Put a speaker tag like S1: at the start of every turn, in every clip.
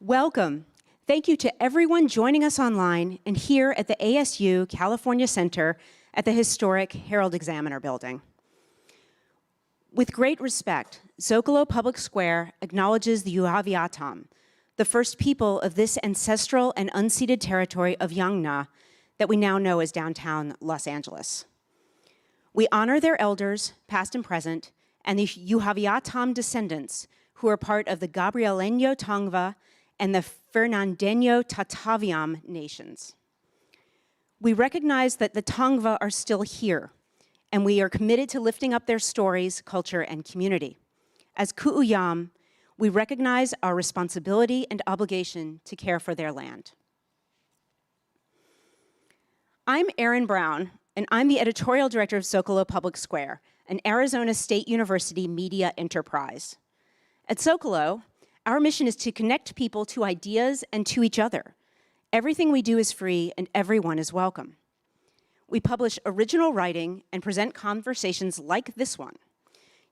S1: Welcome. Thank you to everyone joining us online and here at the ASU California Center at the historic Herald Examiner Building. With great respect, Zocalo Public Square acknowledges the Yuhaviatam, the first people of this ancestral and unceded territory of Yangna that we now know as downtown Los Angeles. We honor their elders, past and present, and the Yuhaviatam descendants who are part of the Gabrieleño Tongva and the Fernandeño Tataviam nations. We recognize that the Tongva are still here, and we are committed to lifting up their stories, culture, and community. As Ku'uyam, we recognize our responsibility and obligation to care for their land. I'm Erin Brown, and I'm the editorial director of Zocalo Public Square, an Arizona State University media enterprise. At Zocalo, our mission is to connect people to ideas and to each other. Everything we do is free and everyone is welcome. We publish original writing and present conversations like this one.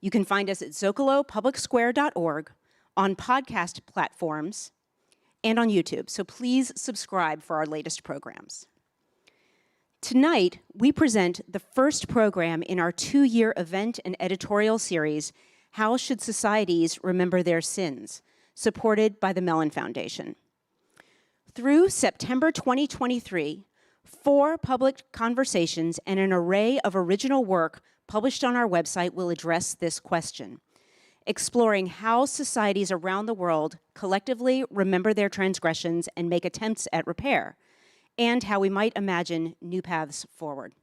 S1: You can find us at zocalopublicsquare.org, on podcast platforms, and on YouTube, so please subscribe for our latest programs. Tonight, we present the first program in our 2-year event and editorial series, How Should Societies Remember Their Sins?, supported by the Mellon Foundation. Through September 2023, 4 public conversations and an array of original work published on our website will address this question, exploring how societies around the world collectively remember their transgressions and make attempts at repair, and how we might imagine new paths forward.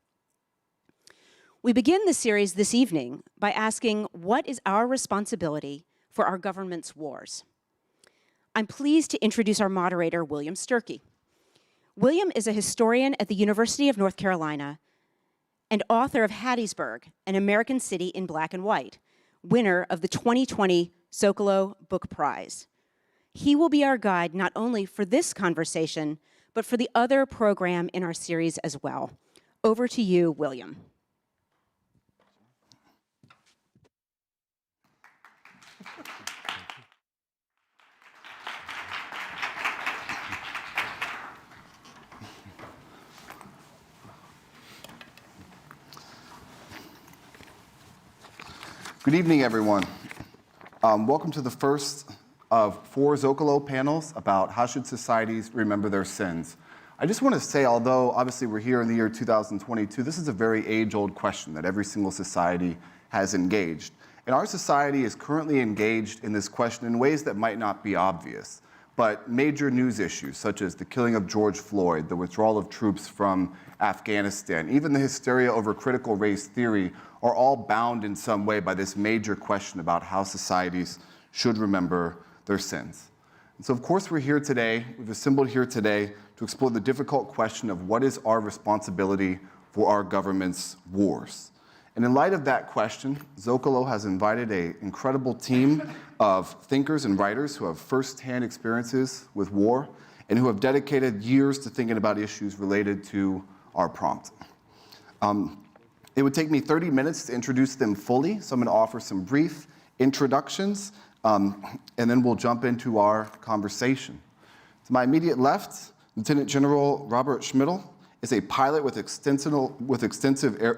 S1: We begin the series this evening by asking, what is our responsibility for our government's wars? I'm pleased to introduce our moderator, William Sturkey. William is a historian at the University of North Carolina and author of Hattiesburg, an American City in Black and White, winner of the 2020 Zocalo Book Prize. He will be our guide not only for this conversation, but for the other program in our series as well. Over to you, William.
S2: Good evening, everyone. Welcome to the first of 4 Zocalo panels about how should societies remember their sins. I just want to say, although obviously we're here in the year 2022, this is a very age-old question that every single society has engaged. And our society is currently engaged in this question in ways that might not be obvious. But major news issues, such as the killing of George Floyd, the withdrawal of troops from Afghanistan, even the hysteria over critical race theory, are all bound in some way by this major question about how societies should remember their sins. And so of course we're here today, we've assembled here today to explore the difficult question of what is our responsibility for our government's wars. And in light of that question, Zocalo has invited an incredible team of thinkers and writers who have firsthand experiences with war and who have dedicated years to thinking about issues related to our prompt. It would take me 30 minutes to introduce them fully, so I'm going to offer some brief introductions, and then we'll jump into our conversation. To my immediate left, Lieutenant General Robert Schmidl is a pilot with extensive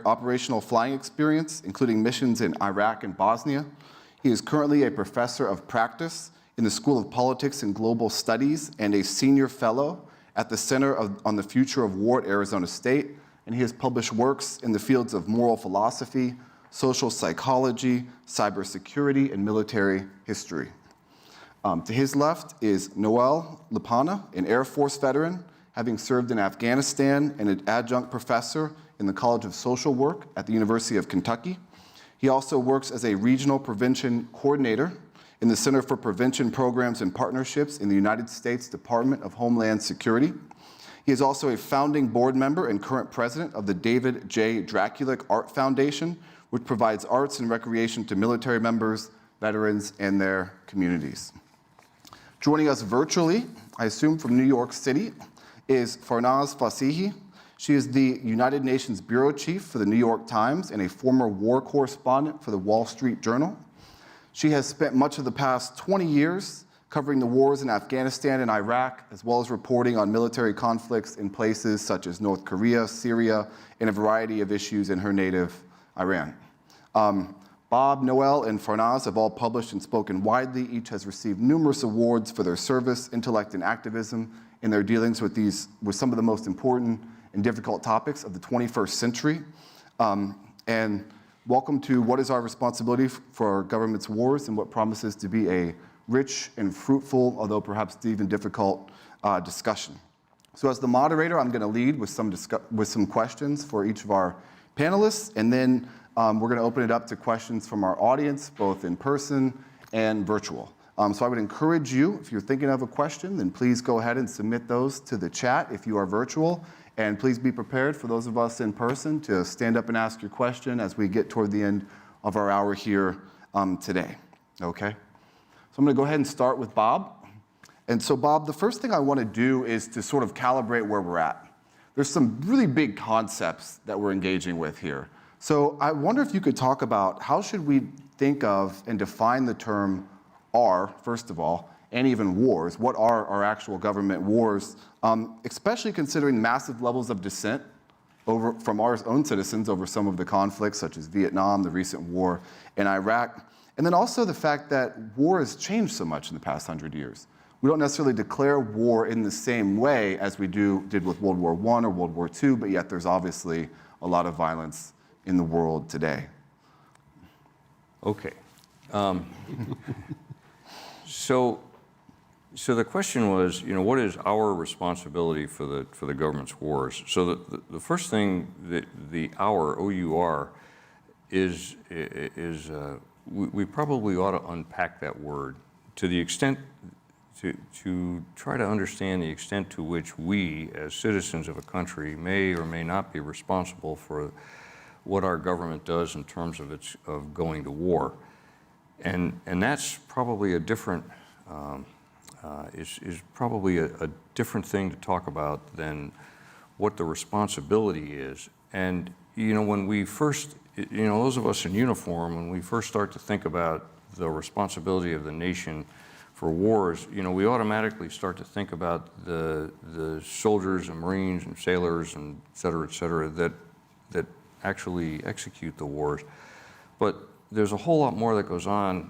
S2: operational flying experience, including missions in Iraq and Bosnia. He is currently a professor of practice in the School of Politics and Global Studies and a senior fellow at the Center on the Future of War at Arizona State. And he has published works in the fields of moral philosophy, social psychology, cybersecurity, and military history. To his left is Noel Lipana, an Air Force veteran, having served in Afghanistan and an adjunct professor in the College of Social Work at the University of Kentucky. He also works as a regional prevention coordinator in the Center for Prevention Programs and Partnerships in the United States Department of Homeland Security. He is also a founding board member and current president of the David J. Draculic Art Foundation, which provides arts and recreation to military members, veterans, and their communities. Joining us virtually, I assume from New York City, is Farnaz Fasihi. She is the United Nations Bureau Chief for the New York Times and a former war correspondent for the Wall Street Journal. She has spent much of the past 20 years covering the wars in Afghanistan and Iraq, as well as reporting on military conflicts in places such as North Korea, Syria, and a variety of issues in her native Iran. Bob, Noel, and Farnaz have all published and spoken widely. Each has received numerous awards for their service, intellect, and activism in their dealings with some of the most important and difficult topics of the 21st century. And welcome to What is Our Responsibility for Our Government's Wars and What Promises to Be a Rich and Fruitful, although perhaps even difficult, discussion. So as the moderator, I'm going to lead with some questions for each of our panelists, and then we're going to open it up to questions from our audience, both in person and virtual. So I would encourage you, if you're thinking of a question, then please go ahead and submit those to the chat if you are virtual. And please be prepared for those of us in person to stand up and ask your question as we get toward the end of our hour here today. Okay? So I'm going to go ahead and start with Bob. And so Bob, the first thing I want to do is to sort of calibrate where we're at. There's some really big concepts that we're engaging with here. So I wonder if you could talk about how should we think of and define the term "are," first of all, and even wars. What are our actual government wars, especially considering massive levels of dissent from our own citizens over some of the conflicts, such as Vietnam, the recent war in Iraq, and then also the fact that war has changed so much in the past 100 years. We don't necessarily declare war in the same way as we did with World War I or World War II, but yet there's obviously a lot of violence in the world today.
S3: Okay. So the question was, what is our responsibility for the government's wars? So the first thing that the our, O-U-R, is we probably ought to unpack that word to the extent to try to understand the extent to which we, as citizens of a country, may or may not be responsible for what our government does in terms of going to war, and that's probably a different is probably a different thing to talk about than what the responsibility is. And when we first, those of us in uniform, when we first start to think about the responsibility of the nation for wars, we automatically start to think about the soldiers and Marines and sailors and et cetera, that actually execute the wars. But there's a whole lot more that goes on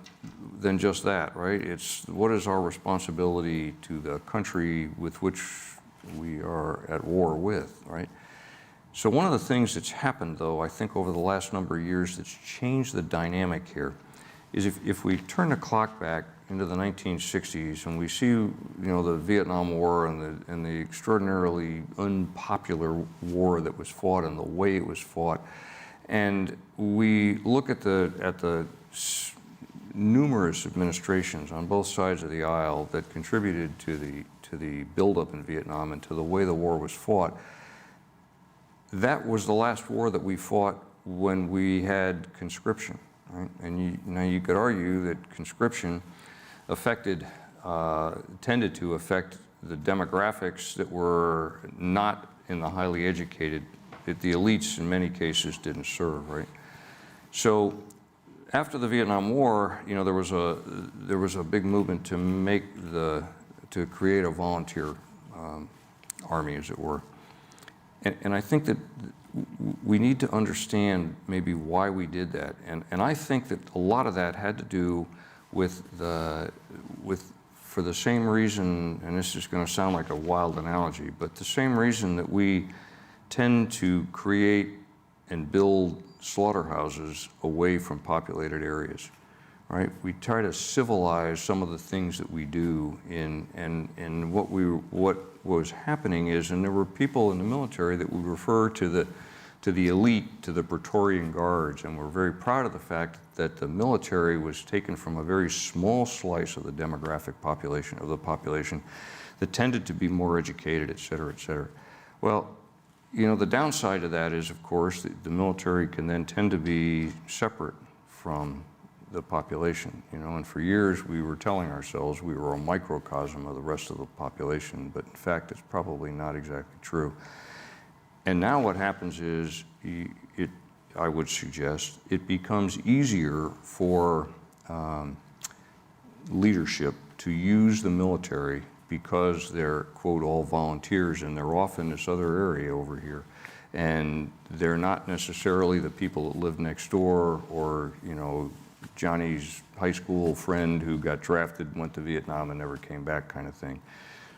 S3: than just that, right? It's what is our responsibility to the country with which we are at war with, right? So one of the things that's happened, though, I think over the last number of years that's changed the dynamic here is if we turn the clock back into the 1960s and we see, the Vietnam War and the extraordinarily unpopular war that was fought and the way it was fought, and we look at the numerous administrations on both sides of the aisle that contributed to the buildup in Vietnam and to the way the war was fought, that was the last war that we fought when we had conscription, right? And now you could argue that conscription tended to affect the demographics that were not in the highly educated, that the elites in many cases didn't serve, right? So after the Vietnam War, there was a big movement to create a volunteer army, as it were. And I think that we need to understand maybe why we did that. And I think that a lot of that had to do for the same reason, and this is going to sound like a wild analogy, but the same reason that we tend to create and build slaughterhouses away from populated areas, right? We try to civilize some of the things that we do and what was happening is, and there were people in the military that would refer to the elite, to the Praetorian Guards, and we're very proud of the fact that the military was taken from a very small slice of the demographic population, that tended to be more educated, et cetera, et cetera. Well, the downside of that is, of course, the military can then tend to be separate from the population, and for years we were telling ourselves we were a microcosm of the rest of the population, but in fact it's probably not exactly true. And now what happens is, I would suggest, it becomes easier for leadership to use the military because they're, quote, all volunteers, and they're off in this other area over here. And they're not necessarily the people that live next door or, you know, Johnny's high school friend who got drafted, went to Vietnam and never came back kind of thing.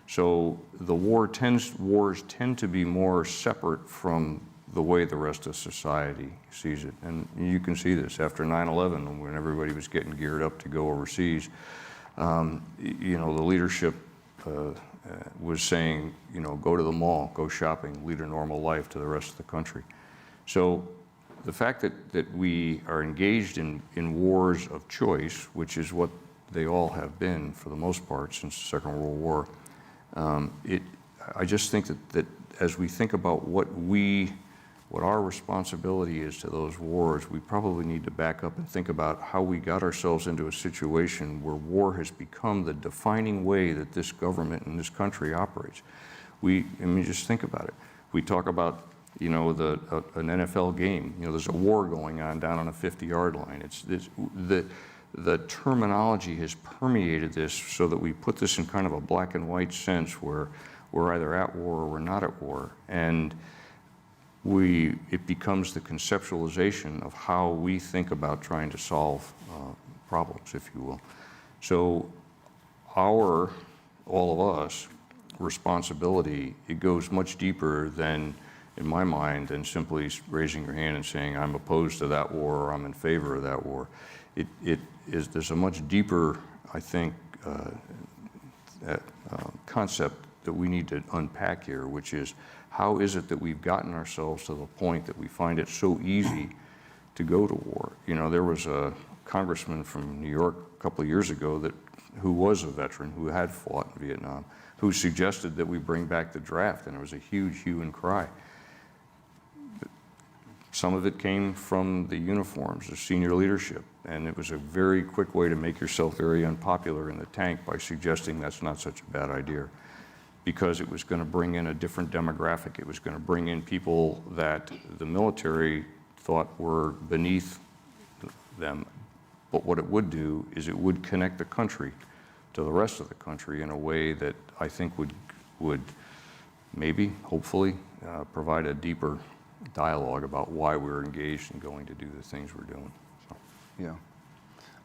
S3: So the wars tend to be more separate from the way the rest of society sees it. And you can see this after 9/11 when everybody was getting geared up to go overseas. You know, the leadership was saying, you know, go to the mall, go shopping, lead a normal life to the rest of the country. So the fact that we are engaged in wars of choice, which is what they all have been for the most part since the Second World War, I just think that as we think about what our responsibility is to those wars, we probably need to back up and think about how we got ourselves into a situation where war has become the defining way that this government and this country operates. I mean, just think about it. We talk about, you know, an NFL game. You know, there's a war going on down on a 50-yard line. The terminology has permeated this so that we put this in kind of a black and white sense where we're either at war or we're not at war. And it becomes the conceptualization of how we think about trying to solve problems, if you will. So all of us, responsibility, it goes much deeper than, in my mind, than simply raising your hand and saying, I'm opposed to that war or I'm in favor of that war. There's a much deeper, I think, concept that we need to unpack here, which is, how is it that we've gotten ourselves to the point that we find it so easy to go to war? You know, there was a congressman from New York a couple of years ago who was a veteran, who had fought in Vietnam, who suggested that we bring back the draft, and it was a huge hue and cry. Some of it came from the uniforms, the senior leadership, and it was a very quick way to make yourself very unpopular in the tank by suggesting that's not such a bad idea, because it was going to bring in a different demographic. It was going to bring in people that the military thought were beneath them. But what it would do is it would connect the country to the rest of the country in a way that I think would maybe, hopefully, provide a deeper dialogue about why we're engaged in going to do the things we're doing. So.
S2: Yeah.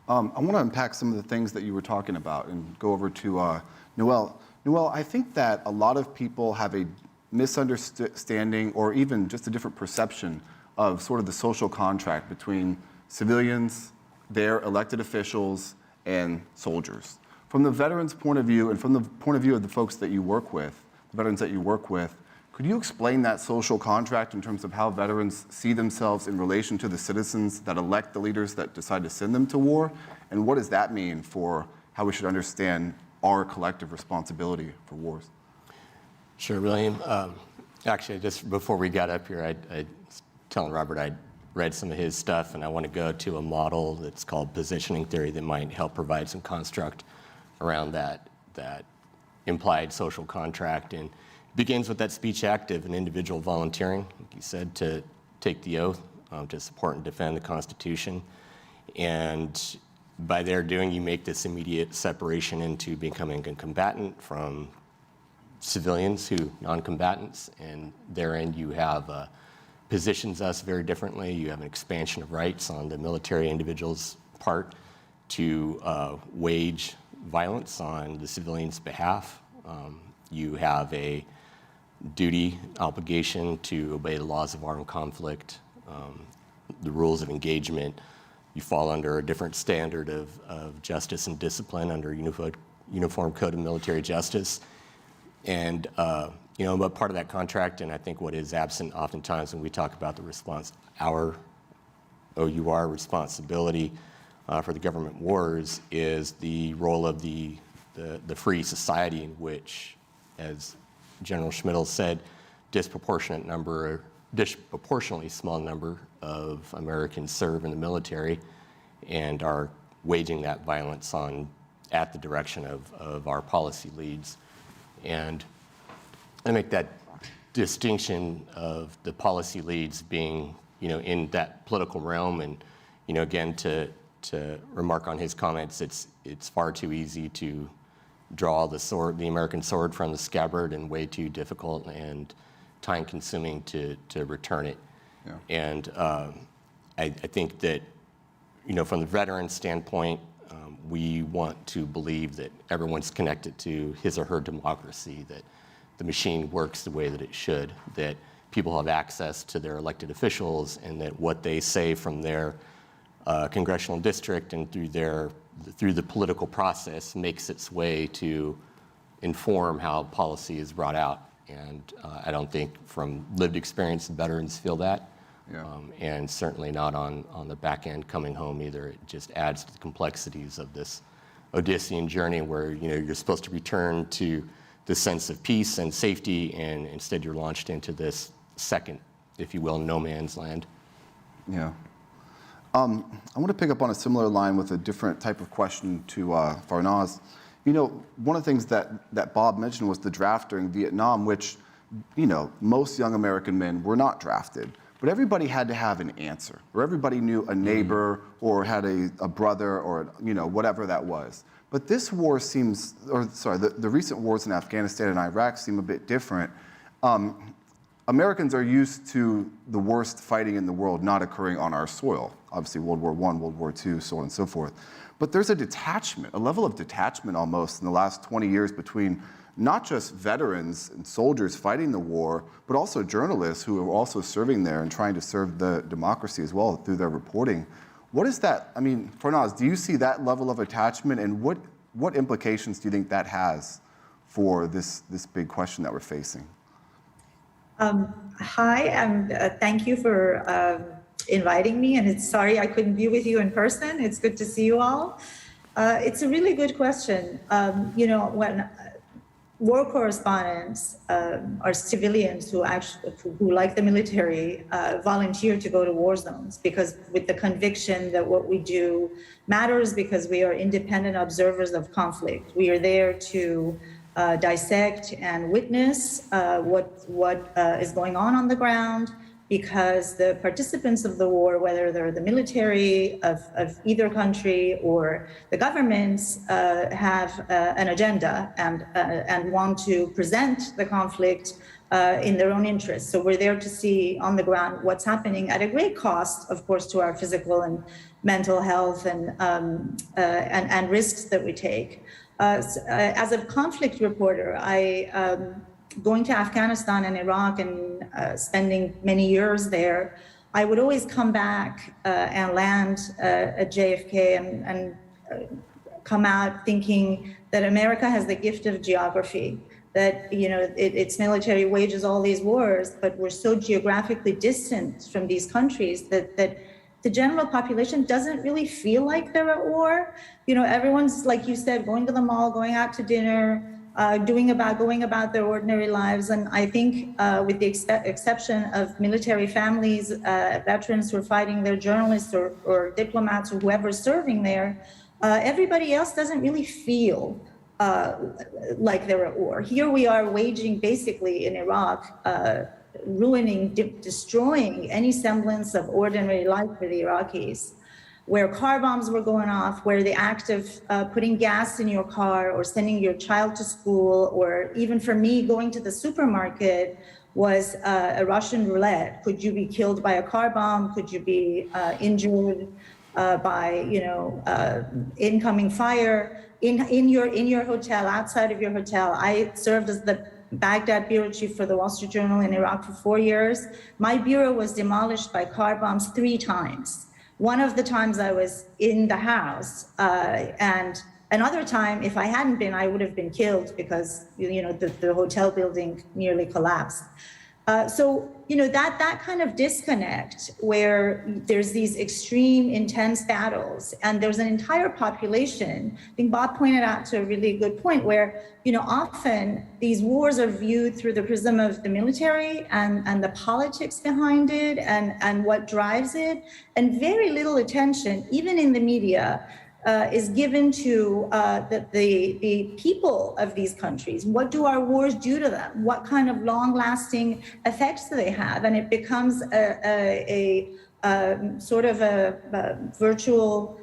S2: I want to unpack some of the things that you were talking about and go over to Noel. Noel, I think that a lot of people have a misunderstanding or even just a different perception of sort of the social contract between civilians, their elected officials, and soldiers. From the veterans' point of view and from the point of view of the folks that you work with, the veterans that you work with, could you explain that social contract in terms of how veterans see themselves in relation to the citizens that elect the leaders that decide to send them to war? And what does that mean for how we should understand our collective responsibility for wars?
S4: Sure, William. Actually, just before we got up here, I was telling Robert I'd read some of his stuff, and I want to go to a model that's called positioning theory that might help provide some construct around that implied social contract. And it begins with that speech act of an individual volunteering, like you said, to take the oath to support and defend the Constitution. And by their doing, you make this immediate separation into becoming a combatant from civilians who non-combatants, and therein you have positions us very differently. You have an expansion of rights on the military individual's part to wage violence on the civilian's behalf. You have a duty, obligation to obey the laws of armed conflict, the rules of engagement. You fall under a different standard of justice and discipline under Uniform Code of Military Justice. And, but part of that contract, and I think what is absent oftentimes when we talk about the response, our OUR responsibility for the government wars is the role of the free society in which, as General Schmidl said, disproportionately small number of Americans serve in the military and are waging that violence at the direction of our policy leads. And I make that distinction of the policy leads being, in that political realm. And, again, to remark on his comments, it's far too easy to draw the American sword from the scabbard, and way too difficult and time-consuming to return it.
S2: Yeah.
S4: And I think that, from the veteran standpoint, we want to believe that everyone's connected to his or her democracy, that the machine works the way that it should, that people have access to their elected officials, and that what they say from their congressional district and through the political process makes its way to inform how policy is brought out. And I don't think from lived experience veterans feel that.
S2: Yeah.
S4: And certainly not on the back end coming home either. It just adds to the complexities of this Odyssean journey where you're supposed to return to the sense of peace and safety, and instead you're launched into this second, if you will, no man's land.
S2: Yeah. I want to pick up on a similar line with a different type of question to Farnaz. One of the things that Bob mentioned was the draft during Vietnam, which, most young American men were not drafted. But everybody had to have an answer, or everybody knew a neighbor or had a brother or, whatever that was. But this war seems, the recent wars in Afghanistan and Iraq seem a bit different. Americans are used to the worst fighting in the world not occurring on our soil. Obviously, World War I, World War II, so on and so forth. But there's a detachment, a level of detachment almost in the last 20 years between not just veterans and soldiers fighting the war, but also journalists who are also serving there and trying to serve the democracy as well through their reporting. What is that? I mean, Farnaz, do you see that level of attachment, and what implications do you think that has for this big question that we're facing?
S5: Hi, and thank you for inviting me, and it's sorry I couldn't be with you in person. It's good to see you all. It's a really good question. When war correspondents are civilians who like the military, volunteer to go to war zones because with the conviction that what we do matters because we are independent observers of conflict. We are there to dissect and witness what is going on the ground, because the participants of the war, whether they're the military of either country or the governments, have an agenda and want to present the conflict in their own interests. So we're there to see on the ground what's happening at a great cost, of course, to our physical and mental health and risks that we take. As a conflict reporter, going to Afghanistan and Iraq and spending many years there, I would always come back and land at JFK and come out thinking that America has the gift of geography, that its military wages all these wars, but we're so geographically distant from these countries that the general population doesn't really feel like they're at war. Everyone's, like you said, going to the mall, going out to dinner, going about their ordinary lives. And I think with the exception of military families, veterans who are fighting there, journalists or diplomats or whoever's serving there, everybody else doesn't really feel like they're at war. Here we are waging basically in Iraq, ruining, destroying any semblance of ordinary life for the Iraqis, where car bombs were going off, where the act of putting gas in your car or sending your child to school, or even for me, going to the supermarket was a Russian roulette. Could you be killed by a car bomb? Could you be injured by incoming fire in your hotel, outside of your hotel? I served as the Baghdad bureau chief for the Wall Street Journal in Iraq for 4 years. My bureau was demolished by car bombs 3 times. One of the times I was in the house, and another time, if I hadn't been, I would have been killed because the hotel building nearly collapsed. So that kind of disconnect where there's these extreme, intense battles, and there's an entire population. I think Bob pointed out to a really good point where often these wars are viewed through the prism of the military and the politics behind it and what drives it, and very little attention, even in the media, is given to the people of these countries. What do our wars do to them? What kind of long-lasting effects do they have? And it becomes a sort of a virtual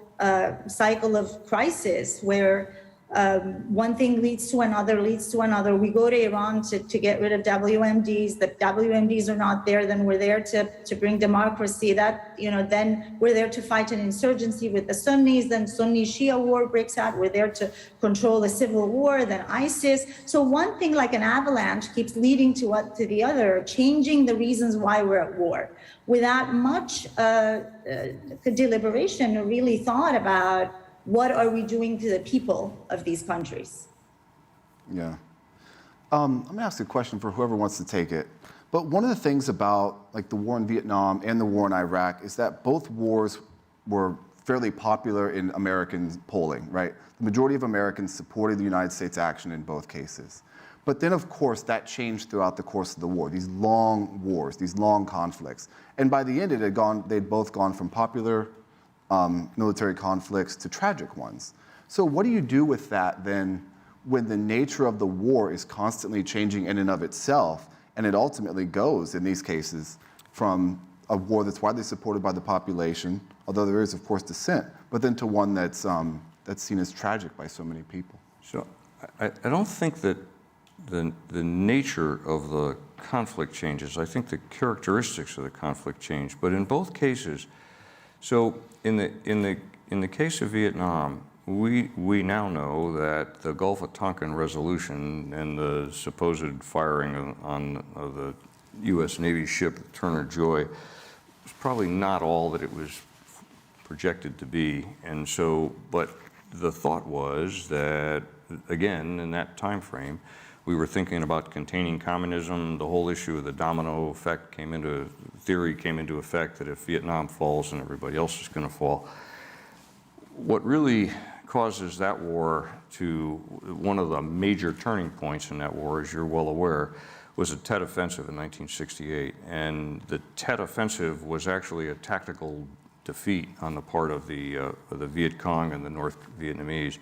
S5: cycle of crisis where one thing leads to another, We go to Iran to get rid of WMDs. The WMDs are not there. Then we're there to bring democracy. Then we're there to fight an insurgency with the Sunnis. Then Sunni-Shia war breaks out. We're there to control a civil war. Then ISIS. So one thing like an avalanche keeps leading to the other, changing the reasons why we're at war, without much deliberation or really thought about what are we doing to the people of these countries.
S2: Yeah. I'm gonna ask a question for whoever wants to take it. But one of the things about like the war in Vietnam and the war in Iraq is that both wars were fairly popular in American polling, right? The majority of Americans supported the United States action in both cases. But then, of course, that changed throughout the course of the war, these long wars, these long conflicts. And by the end, they'd both gone from popular military conflicts to tragic ones. So what do you do with that then when the nature of the war is constantly changing in and of itself, and it ultimately goes, in these cases, from a war that's widely supported by the population, although there is, of course, dissent, but then to one that's seen as tragic by so many people?
S3: So I don't think that the nature of the conflict changes. I think the characteristics of the conflict change. But in both cases, so in the case of Vietnam, we now know that the Gulf of Tonkin resolution and the supposed firing of the U.S. Navy ship Turner Joy was probably not all that it was projected to be. And so, but the thought was that, again, in that time frame, we were thinking about containing communism. The whole issue of the domino effect came into effect, that if Vietnam falls, then everybody else is going to fall. What really causes that war to, one of the major turning points in that war, as you're well aware, was the Tet Offensive in 1968. And the Tet Offensive was actually a tactical defeat on the part of the Viet Cong and the North Vietnamese,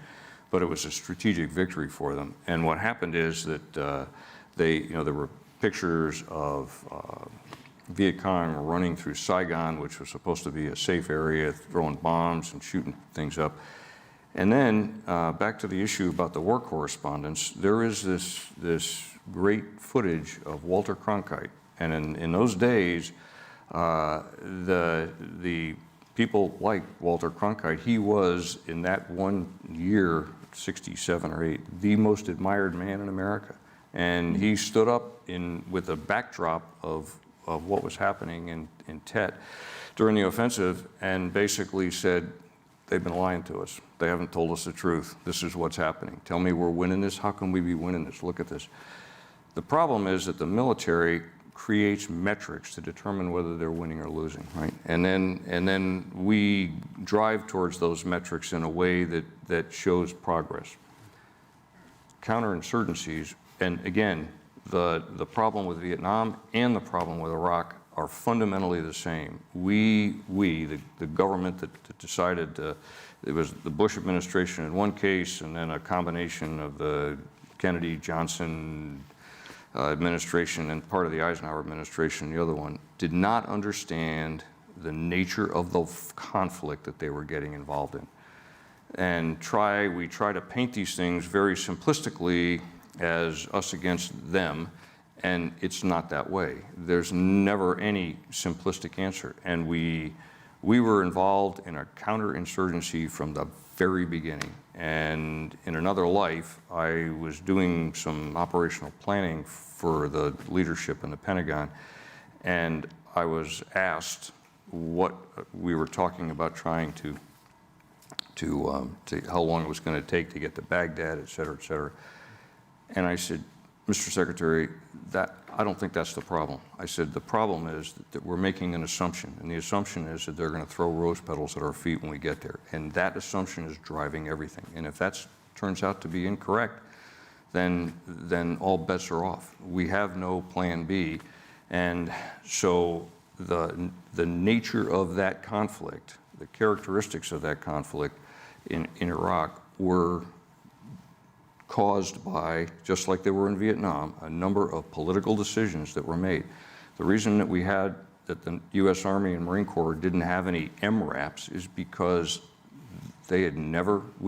S3: but it was a strategic victory for them. And what happened is that there were pictures of Viet Cong running through Saigon, which was supposed to be a safe area, throwing bombs and shooting things up. And then back to the issue about the war correspondence, there is this great footage of Walter Cronkite. And in those days, the people like Walter Cronkite, he was, in that one year, 67 or 8, the most admired man in America. And he stood up with a backdrop of what was happening in Tet during the offensive and basically said, they've been lying to us. They haven't told us the truth. This is what's happening. Tell me we're winning this. How can we be winning this? Look at this. The problem is that the military creates metrics to determine whether they're winning or losing, right? And then we drive towards those metrics in a way that shows progress. Counterinsurgencies, and again, the problem with Vietnam and the problem with Iraq are fundamentally the same. The government that decided, it was the Bush administration in one case, and then a combination of the Kennedy, Johnson administration and part of the Eisenhower administration, the other one, did not understand the nature of the conflict that they were getting involved in. And we try to paint these things very simplistically as us against them, and it's not that way. There's never any simplistic answer. And we were involved in a counterinsurgency from the very beginning. And in another life, I was doing some operational planning for the leadership in the Pentagon, and I was asked what we were talking about trying to how long it was going to take to get to Baghdad, et cetera, et cetera. And I said, Mr. Secretary, I don't think that's the problem. I said, the problem is that we're making an assumption, and the assumption is that they're going to throw rose petals at our feet when we get there. And that assumption is driving everything. And if that turns out to be incorrect, then all bets are off. We have no plan B. And so the nature of that conflict, the characteristics of that conflict in Iraq were caused by, just like they were in Vietnam, a number of political decisions that were made. The reason that the U.S. Army and Marine Corps didn't have any MRAPs is because We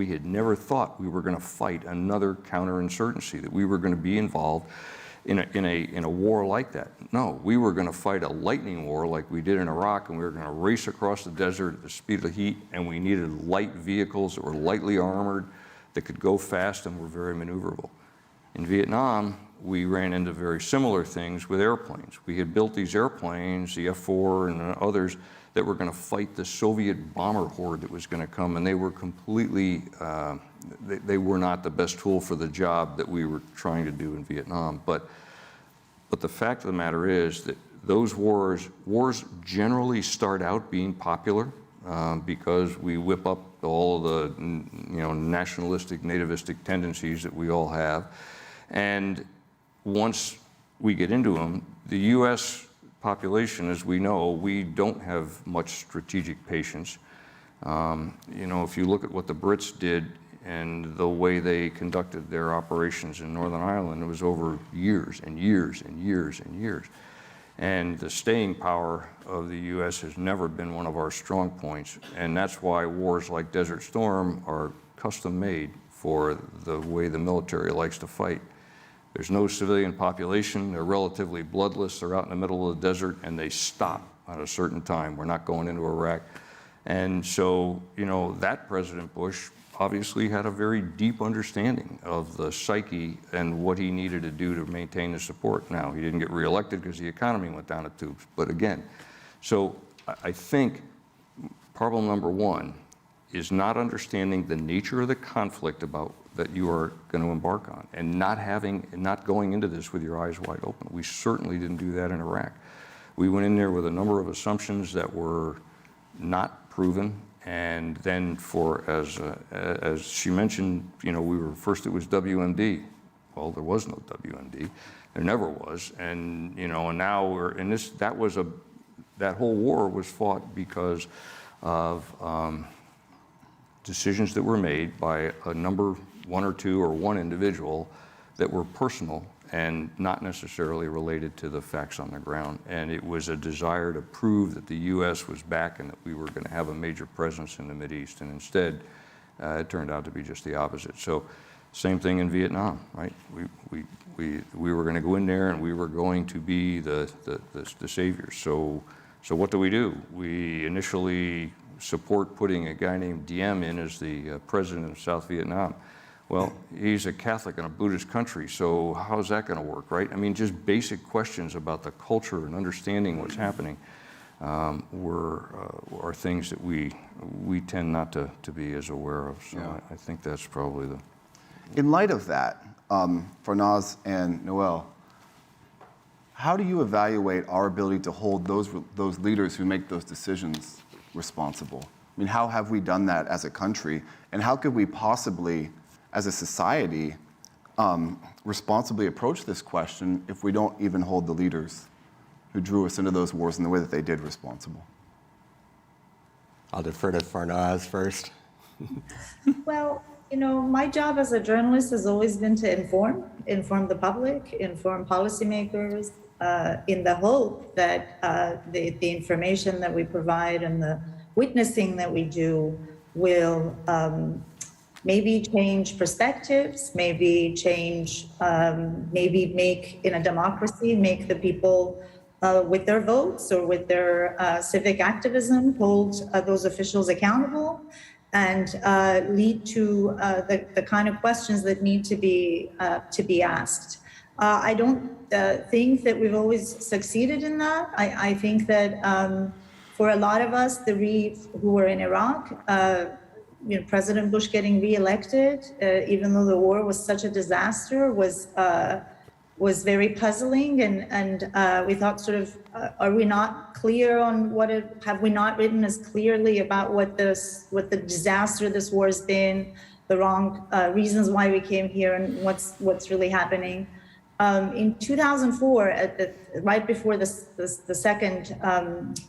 S3: had never thought we were going to fight another counterinsurgency, that we were going to be involved in a war like that. No, we were going to fight a lightning war like we did in Iraq, and we were going to race across the desert at the speed of heat, and we needed light vehicles that were lightly armored, that could go fast and were very maneuverable. In Vietnam, we ran into very similar things with airplanes. We had built these airplanes, the F-4 and others, that were going to fight the Soviet bomber horde that was going to come, and they were completely, they were not the best tool for the job that we were trying to do in Vietnam. But the fact of the matter is that those wars generally start out being popular because we whip up all the nationalistic, nativistic tendencies that we all have. And once we get into them, the U.S. population, as we know, we don't have much strategic patience. If you look at what the Brits did and the way they conducted their operations in Northern Ireland, it was over years and years and years and years. And the staying power of the U.S. has never been one of our strong points, and that's why wars like Desert Storm are custom made for the way the military likes to fight. There's no civilian population, they're relatively bloodless, they're out in the middle of the desert, and they stop at a certain time. We're not going into Iraq. And so, that President Bush obviously had a very deep understanding of the psyche and what he needed to do to maintain the support. Now, he didn't get reelected because the economy went down the tubes, but again, so I think problem number one is not understanding the nature of the conflict that you are going to embark on, and not going into this with your eyes wide open. We certainly didn't do that in Iraq. We went in there with a number of assumptions that were not proven, and then as she mentioned, it was WMD. Well, there was no WMD. There never was, and and now we're in this. That whole war was fought because of decisions that were made by one or two or one individual that were personal and not necessarily related to the facts on the ground. And it was a desire to prove that the U.S. was back and that we were going to have a major presence in the Mideast. And instead, it turned out to be just the opposite. So same thing in Vietnam, right? We were going to go in there and we were going to be the saviors. So what do? We initially support putting a guy named Diem in as the president of South Vietnam. Well, he's a Catholic in a Buddhist country, so how's that going to work, right? I mean, just basic questions about the culture and understanding what's happening are things that we tend not to be as aware of. So yeah. I think that's probably the...
S2: In light of that, Farnaz and Noel, how do you evaluate our ability to hold those leaders who make those decisions responsible? I mean, how have we done that as a country? And how could we possibly, as a society, responsibly approach this question if we don't even hold the leaders who drew us into those wars in the way that they did responsible?
S4: I'll defer to Farnaz first.
S5: Well, my job as a journalist has always been to inform the public, inform policymakers, in the hope that the information that we provide and the witnessing that we do will maybe change perspectives, maybe make, in a democracy, make the people with their votes or with their civic activism hold those officials accountable, and lead to the kind of questions that need to be asked. I don't think that we've always succeeded in that. I think that for a lot of us, who were in Iraq, President Bush getting reelected, even though the war was such a disaster, was very puzzling, and we thought, are we not clear on have we not written as clearly about what the disaster this war has been, the wrong reasons why we came here, and what's really happening? In 2004, right before the second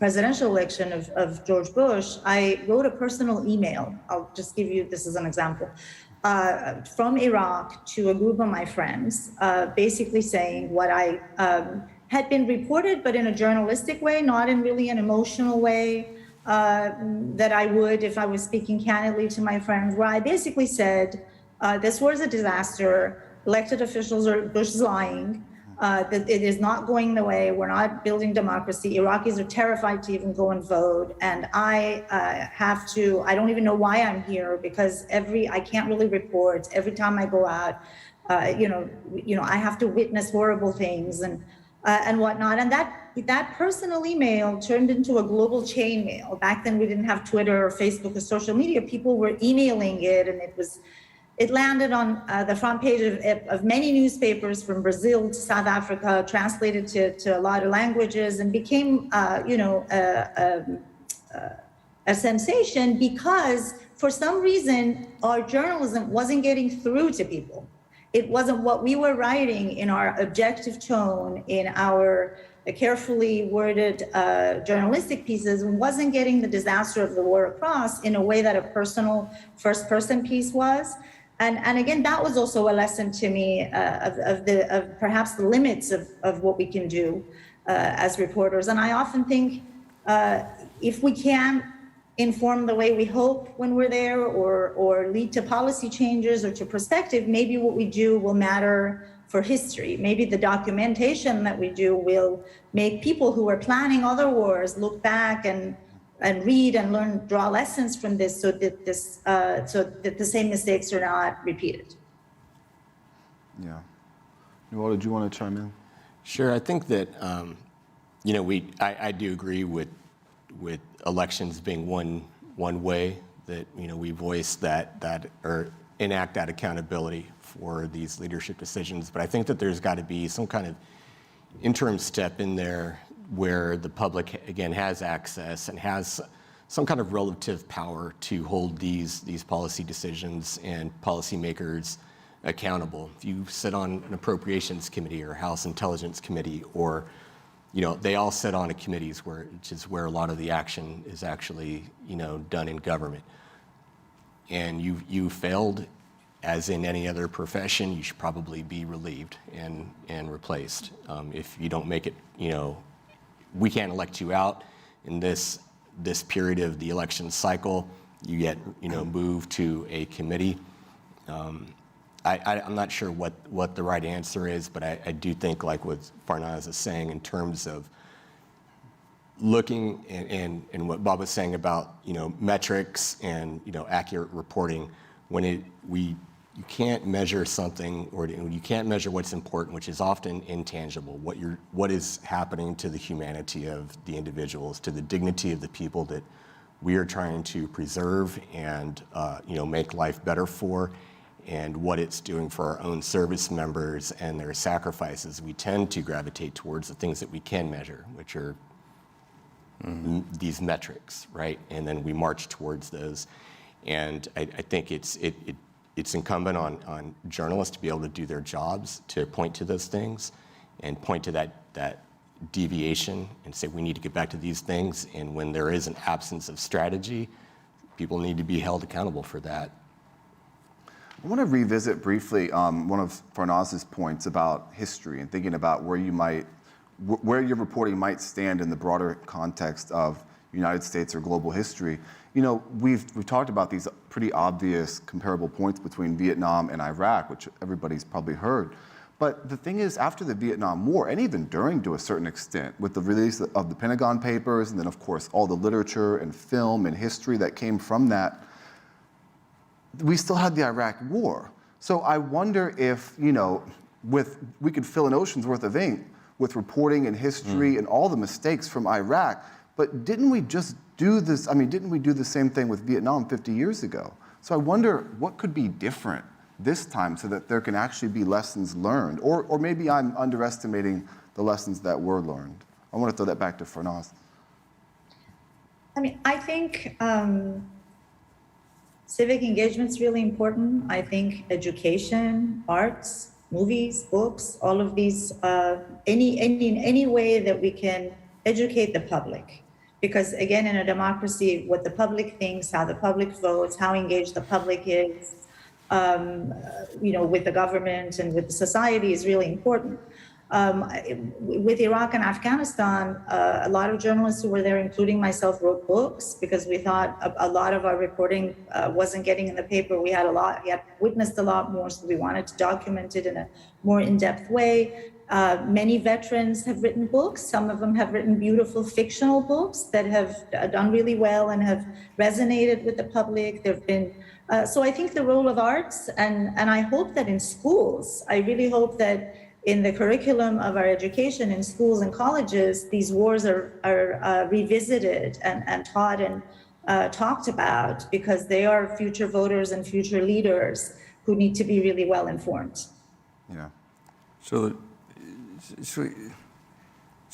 S5: presidential election of George Bush, I wrote a personal email. I'll just give you this as an example. From Iraq to a group of my friends, basically saying what I had been reported, but in a journalistic way, not in really an emotional way, that I would if I was speaking candidly to my friends, where I basically said, this was a disaster. Elected officials are Bush is lying. That it is not going the way. We're not building democracy. Iraqis are terrified to even go and vote. And I I don't even know why I'm here, because I can't really report. Every time I go out, I have to witness horrible things and whatnot. And that personal email turned into a global chain mail. Back then we didn't have Twitter or Facebook or social media. People were emailing it, and it landed on the front page of many newspapers from Brazil to South Africa, translated to a lot of languages, and became, a sensation because for some reason our journalism wasn't getting through to people. It wasn't what we were writing in our objective tone, in our carefully worded journalistic pieces, wasn't getting the disaster of the war across in a way that a personal first-person piece was. And again, that was also a lesson to me of perhaps the limits of what we can do as reporters. And I often think if we can inform the way we hope when we're there, or lead to policy changes or to perspective, maybe what we do will matter for history. Maybe the documentation that we do will make people who are planning other wars look back and read and learn, draw lessons from this, so that the same mistakes are not repeated.
S2: Yeah. Noel, did you want to chime in?
S4: Sure. I think that I do agree with elections being one way that we voice that or enact that accountability for these leadership decisions. But I think that there's got to be some kind of interim step in there where the public, again, has access and has some kind of relative power to hold these policy decisions and policymakers accountable. If you sit on an appropriations committee or House Intelligence Committee, or they all sit on committees which is where a lot of the action is actually done in government. And you failed, as in any other profession, you should probably be relieved and replaced. If you don't make it, we can't elect you out in this period of the election cycle. You get moved to a committee. I'm not sure what the right answer is, but I do think, like what Farnaz is saying, in terms of looking and what Bob was saying about metrics and accurate reporting, when you can't measure something, or you can't measure what's important, which is often intangible. What is happening to the humanity of the individuals, to the dignity of the people that we are trying to preserve and make life better for, and what it's doing for our own service members and their sacrifices. We tend to gravitate towards the things that we can measure, which are these metrics, right? And then we march towards those. And I think it's incumbent on journalists to be able to do their jobs, to point to those things and point to that deviation and say, we need to get back to these things. And when there is an absence of strategy, people need to be held accountable for that.
S2: I want to revisit briefly one of Farnaz's points about history and thinking about where your reporting might stand in the broader context of United States or global history. We've talked about these pretty obvious comparable points between Vietnam and Iraq, which everybody's probably heard. But the thing is, after the Vietnam War, and even during to a certain extent, with the release of the Pentagon Papers, and then of course all the literature and film and history that came from that, we still had the Iraq War. So I wonder if, we could fill an ocean's worth of ink with reporting and history and all the mistakes from Iraq, but didn't we just do this? Didn't we do the same thing with Vietnam 50 years ago? So I wonder what could be different this time so that there can actually be lessons learned, or maybe I'm underestimating the lessons that were learned. I want to throw that back to Farnaz.
S5: I think civic engagement is really important. I think education, arts, movies, books, all of these, any way that we can educate the public. Because again, in a democracy, what the public thinks, how the public votes, how engaged the public is, with the government and with the society is really important. With Iraq and Afghanistan, a lot of journalists who were there, including myself, wrote books because we thought a lot of our reporting wasn't getting in the paper. We had witnessed a lot more, so we wanted to document it in a more in-depth way. Many veterans have written books. Some of them have written beautiful fictional books that have done really well and have resonated with the public. There've been so I think the role of arts, and I hope that in schools, I really hope that in the curriculum of our education in schools and colleges, these wars are revisited and taught and talked about, because they are future voters and future leaders who need to be really well informed.
S2: Yeah.
S3: So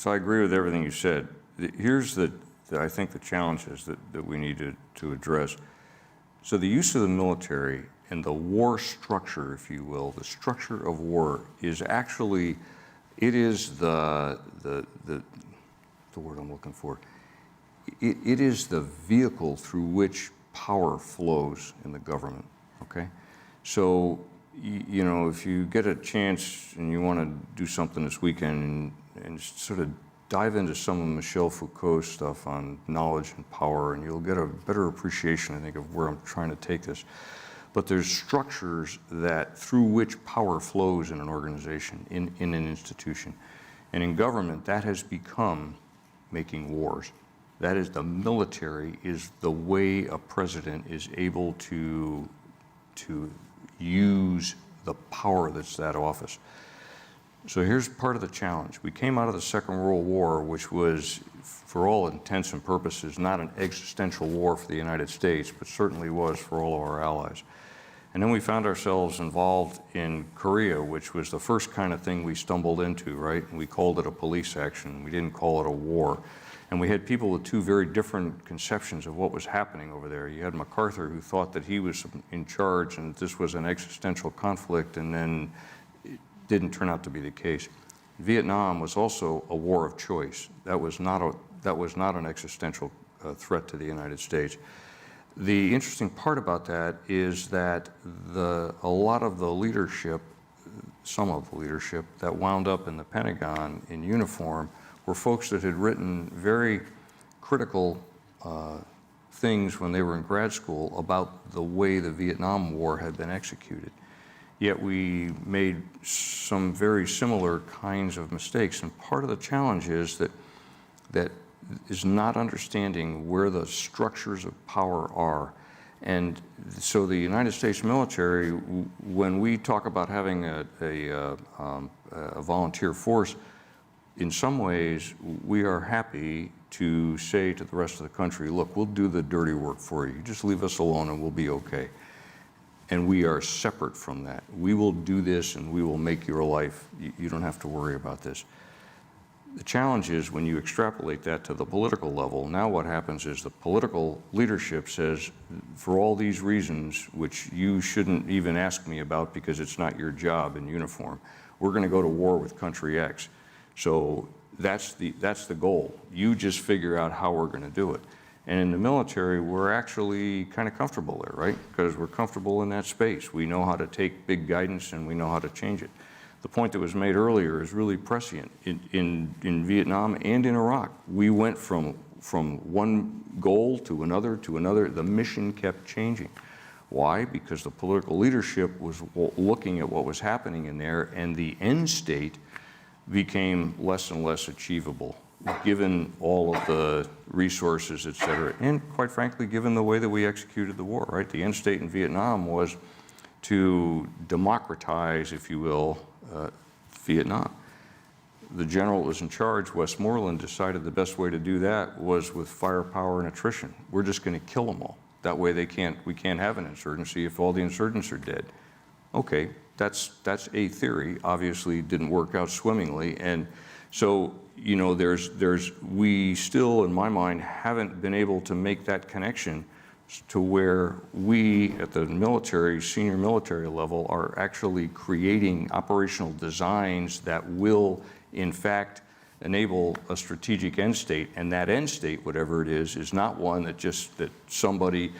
S3: I agree with everything you said. Here's I think the challenges that we need to address. So the use of the military and the war structure, if you will, the structure of war is actually, it is the word I'm looking for. It is the vehicle through which power flows in the government, okay? So, you know, if you get a chance and you want to do something this weekend and sort of dive into some of Michel Foucault's stuff on knowledge and power, and you'll get a better appreciation, I think, of where I'm trying to take this. But there's structures that through which power flows in an organization, in an institution. And in government, that has become making wars. That is, the military is the way a president is able to use the power that's that office. So here's part of the challenge. We came out of the Second World War, which was, for all intents and purposes, not an existential war for the United States, but certainly was for all of our allies. And then we found ourselves involved in Korea, which was the first kind of thing we stumbled into, right? And we called it a police action. We didn't call it a war. And we had people with two very different conceptions of what was happening over there. You had MacArthur, who thought that he was in charge and this was an existential conflict, and then it didn't turn out to be the case. Vietnam was also a war of choice. That was not an existential threat to the United States. The interesting part about that is that a lot of the leadership, some of the leadership that wound up in the Pentagon in uniform were folks that had written very critical things when they were in grad school about the way the Vietnam War had been executed. Yet we made some very similar kinds of mistakes. And part of the challenge is that is not understanding where the structures of power are. And so the United States military, when we talk about having a volunteer force, in some ways, we are happy to say to the rest of the country, look, we'll do the dirty work for you. Just leave us alone and we'll be okay. And we are separate from that. We will do this and we will make your life, you don't have to worry about this. The challenge is when you extrapolate that to the political level, now what happens is the political leadership says, for all these reasons, which you shouldn't even ask me about because it's not your job in uniform, we're going to go to war with country X. So that's the goal. You just figure out how we're going to do it. And in the military, we're actually kind of comfortable there, right? Because we're comfortable in that space. We know how to take big guidance and we know how to change it. The point that was made earlier is really prescient. In Vietnam and in Iraq, we went from one goal to another to another. The mission kept changing. Why? Because the political leadership was looking at what was happening in there, and the end state became less and less achievable, given all of the resources, et cetera, and quite frankly, given the way that we executed the war, right? The end state in Vietnam was to democratize, if you will, Vietnam. The general that was in charge, Westmoreland, decided the best way to do that was with firepower and attrition. We're just going to kill them all. That way we can't have an insurgency if all the insurgents are dead. Okay, that's a theory. Obviously didn't work out swimmingly. And so, you know, we still, in my mind, haven't been able to make that connection to where we at the military, senior military level, are actually creating operational designs that will, in fact, enable a strategic end state. And that end state, whatever it is not one that somebody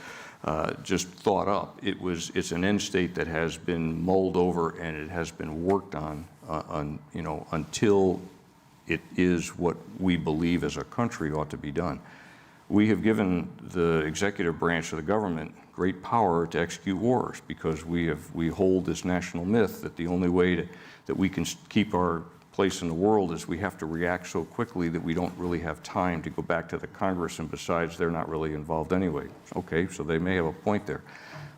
S3: just thought up. It's an end state that has been mulled over and it has been worked on until it is what we believe as a country ought to be done. We have given the executive branch of the government great power to execute wars because we hold this national myth that the only way that we can keep our place in the world is we have to react so quickly that we don't really have time to go back to the Congress, and besides, they're not really involved anyway. Okay, so they may have a point there.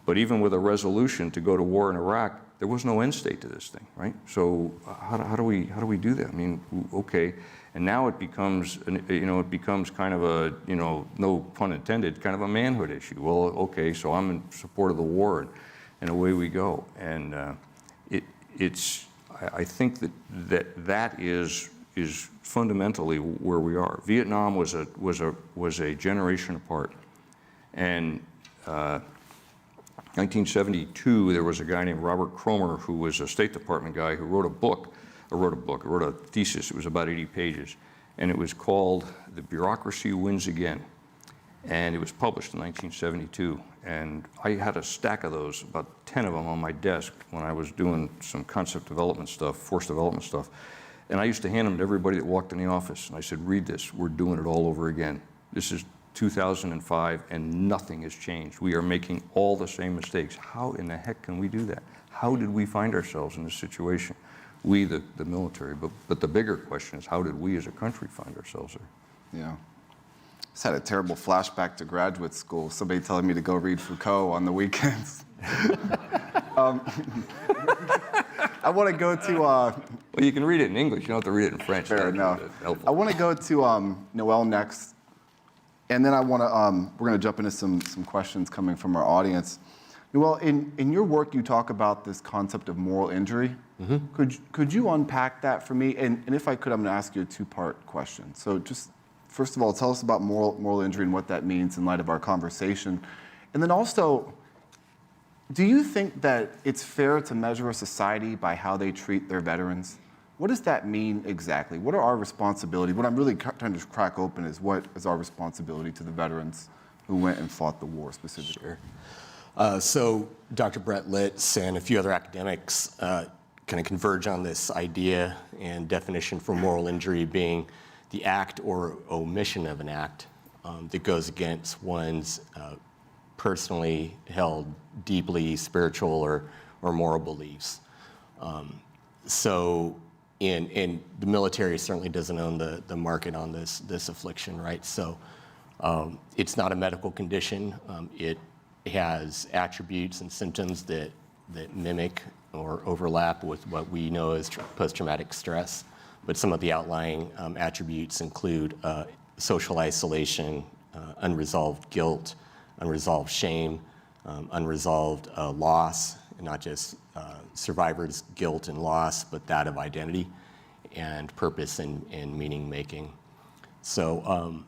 S3: But even with a resolution to go to war in Iraq, there was no end state to this thing, right? So how do we do that? I mean, okay, and now it becomes it becomes kind of a no pun intended, kind of a manhood issue. Well, okay, so I'm in support of the war, and away we go. And I think that is fundamentally where we are. Vietnam was a generation apart, and 1972, there was a guy named Robert Cromer who was a State Department guy who wrote a thesis. It was about 80 pages, and it was called "The Bureaucracy Wins Again," and it was published in 1972. And I had a stack of those, about 10 of them on my desk when I was doing some concept development stuff, force development stuff. And I used to hand them to everybody that walked in the office. And I said, read this, we're doing it all over again. This is 2005 and nothing has changed. We are making all the same mistakes. How in the heck can we do that? How did we find ourselves in this situation? We, the military, but the bigger question is how did we as a country find ourselves there?
S2: Yeah. Just had a terrible flashback to graduate school, somebody telling me to go read Foucault on the weekends. I want to go to...
S3: Well, you can read it in English. You don't have to read it in French.
S2: Fair enough.
S3: Helpful.
S2: I want to go to Noelle next, and then I want to we're going to jump into some questions coming from our audience. Noelle, in your work, you talk about this concept of moral injury. Mm-hmm. Could you unpack that for me? And if I could, I'm going to ask you a two-part question. So just first of all, tell us about moral injury and what that means in light of our conversation. And then also, do you think that it's fair to measure a society by how they treat their veterans? What does that mean exactly? What are our responsibilities? What I'm really trying to crack open is what is our responsibility to the veterans who went and fought the war specifically?
S4: Sure. So Dr. Brett Litz and a few other academics kind of converge on this idea and definition for moral injury being the act or omission of an act that goes against one's personally held deeply spiritual or moral beliefs. So in the military certainly doesn't own the market on this affliction, right? So it's not a medical condition. It has attributes and symptoms that mimic or overlap with what we know as post-traumatic stress. But some of the outlying attributes include social isolation, unresolved guilt, unresolved shame, unresolved loss, and not just survivor's guilt and loss, but that of identity and purpose and meaning making. So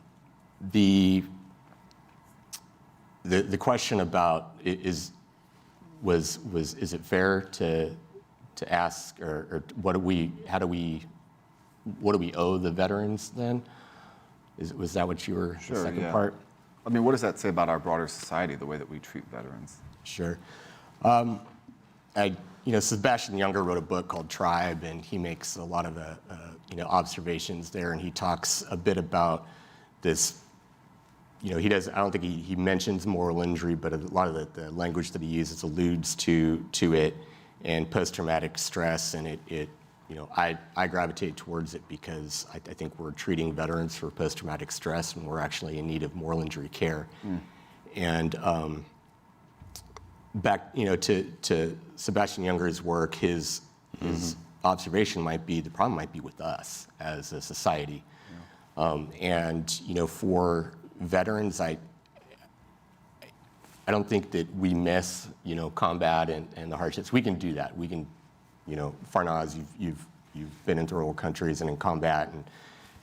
S4: the question about is it fair to ask or what do we owe the veterans then? Was that what you were,
S2: Sure,
S4: the second
S2: yeah.
S4: part?
S2: I mean, what does that say about our broader society, the way that we treat veterans?
S4: Sure. Sebastian Junger wrote a book called Tribe, and he makes a lot of observations there, and he talks a bit about this. I don't think he mentions moral injury, but a lot of the language that he uses alludes to it and post-traumatic stress, and I gravitate towards it because I think we're treating veterans for post-traumatic stress when we're actually in need of moral injury care. And back, to Sebastian Junger's work, his observation might be the problem might be with us as a society. For veterans, I don't think that we miss, combat and the hardships. We can do that. We can, Farnaz, you've been in third world countries and in combat, and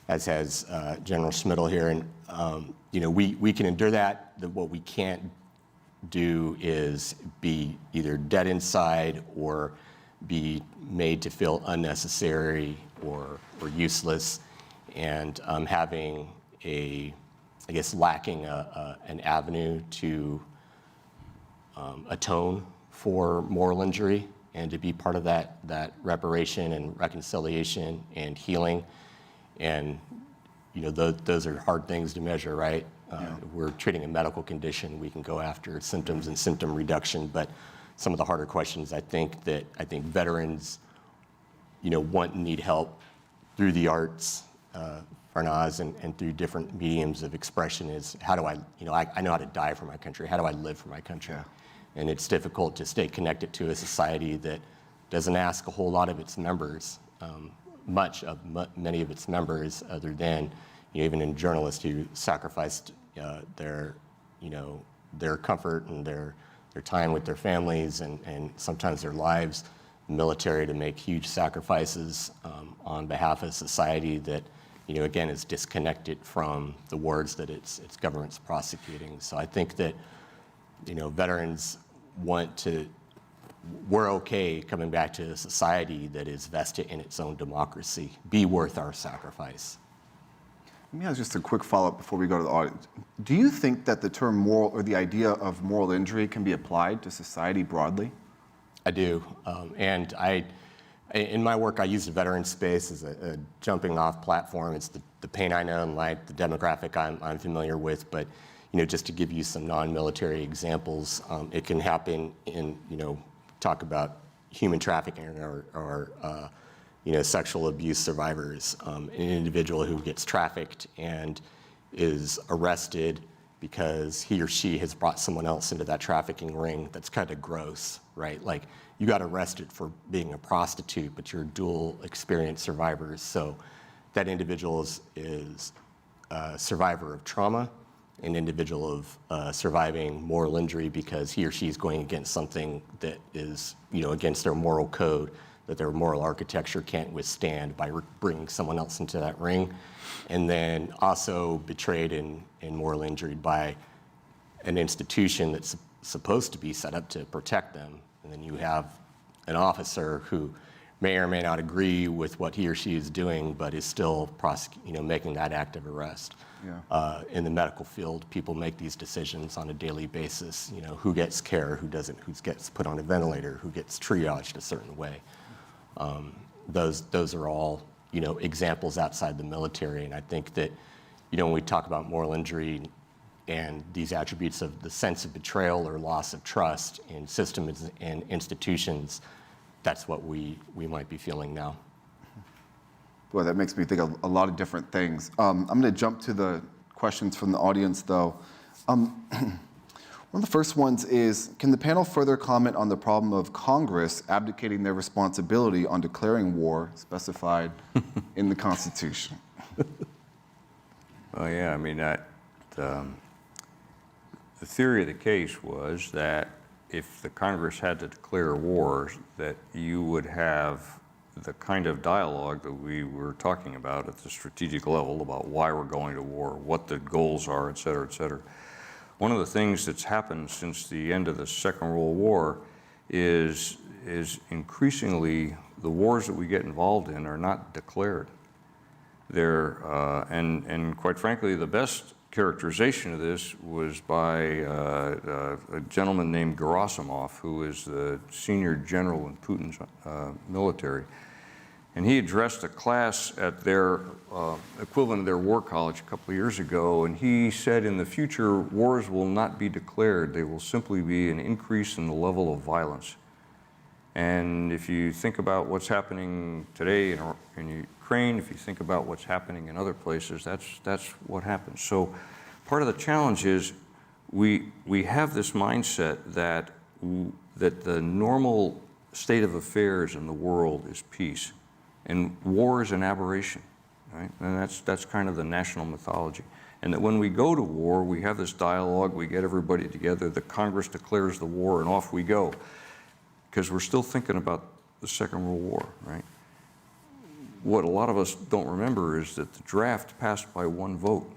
S4: as has General Schmidl here, and we can endure that. What we can't do is be either dead inside or be made to feel unnecessary or useless, and having lacking an avenue to atone for moral injury and to be part of that reparation and reconciliation and healing. And those are hard things to measure, right? We're treating a medical condition. We can go after symptoms and symptom reduction, but some of the harder questions I think veterans, want and need help through the arts, Farnaz, and through different mediums of expression is how do I know how to die for my country. How do I live for my country?
S2: Yeah.
S4: And it's difficult to stay connected to a society that doesn't ask a whole lot of its members, many of its members, other than even in journalists who sacrificed their comfort and their time with their families and sometimes their lives, military, to make huge sacrifices on behalf of society that again is disconnected from the wars that its government's prosecuting. So I think that veterans we're okay coming back to a society that is vested in its own democracy, be worth our sacrifice.
S2: Let me ask just a quick follow-up before we go to the audience. Do you think that the term moral, or the idea of moral injury, can be applied to society broadly?
S4: I do, and in my work, I use the veteran space as a jumping off platform. It's the pain I know and like, the demographic I'm familiar with, but just to give you some non-military examples, it can happen in, talk about human trafficking or sexual abuse survivors. An individual who gets trafficked and is arrested because he or she has brought someone else into that trafficking ring. That's kind of gross, right? Like, you got arrested for being a prostitute, but you're dual experience survivors. So that individual is a survivor of trauma, an individual of surviving moral injury because he or she is going against something that is, against their moral code, that their moral architecture can't withstand by bringing someone else into that ring. And then also betrayed and moral injured by an institution that's supposed to be set up to protect them. And then you have an officer who may or may not agree with what he or she is doing, but is still making that act of arrest. Yeah. In the medical field, people make these decisions on a daily basis. Who gets care, who doesn't, who gets put on a ventilator, who gets triaged a certain way. Those are all examples outside the military, and I think that when we talk about moral injury and these attributes of the sense of betrayal or loss of trust in systems and institutions, that's what we might be feeling now.
S2: Boy, that makes me think of a lot of different things. I'm going to jump to the questions from the audience, though. One of the first ones is, can the panel further comment on the problem of Congress abdicating their responsibility on declaring war specified in the Constitution?
S3: Oh, yeah, I mean, the theory of the case was that if the Congress had to declare war, that you would have the kind of dialogue that we were talking about at the strategic level about why we're going to war, what the goals are, et cetera, et cetera. One of the things that's happened since the end of the Second World War is increasingly the wars that we get involved in are not declared. They're, and quite frankly, the best characterization of this was by a gentleman named Gerasimov, who is the senior general in Putin's military. And he addressed a class at their equivalent of their war college a couple of years ago, and he said in the future, wars will not be declared. They will simply be an increase in the level of violence. And if you think about what's happening today in Ukraine, if you think about what's happening in other places, that's what happens. So part of the challenge is we have this mindset that the normal state of affairs in the world is peace. And war is an aberration, right? And that's kind of the national mythology. And that when we go to war, we have this dialogue, we get everybody together, the Congress declares the war, and off we go. Because we're still thinking about the Second World War, right? What a lot of us don't remember is that the draft passed by one vote.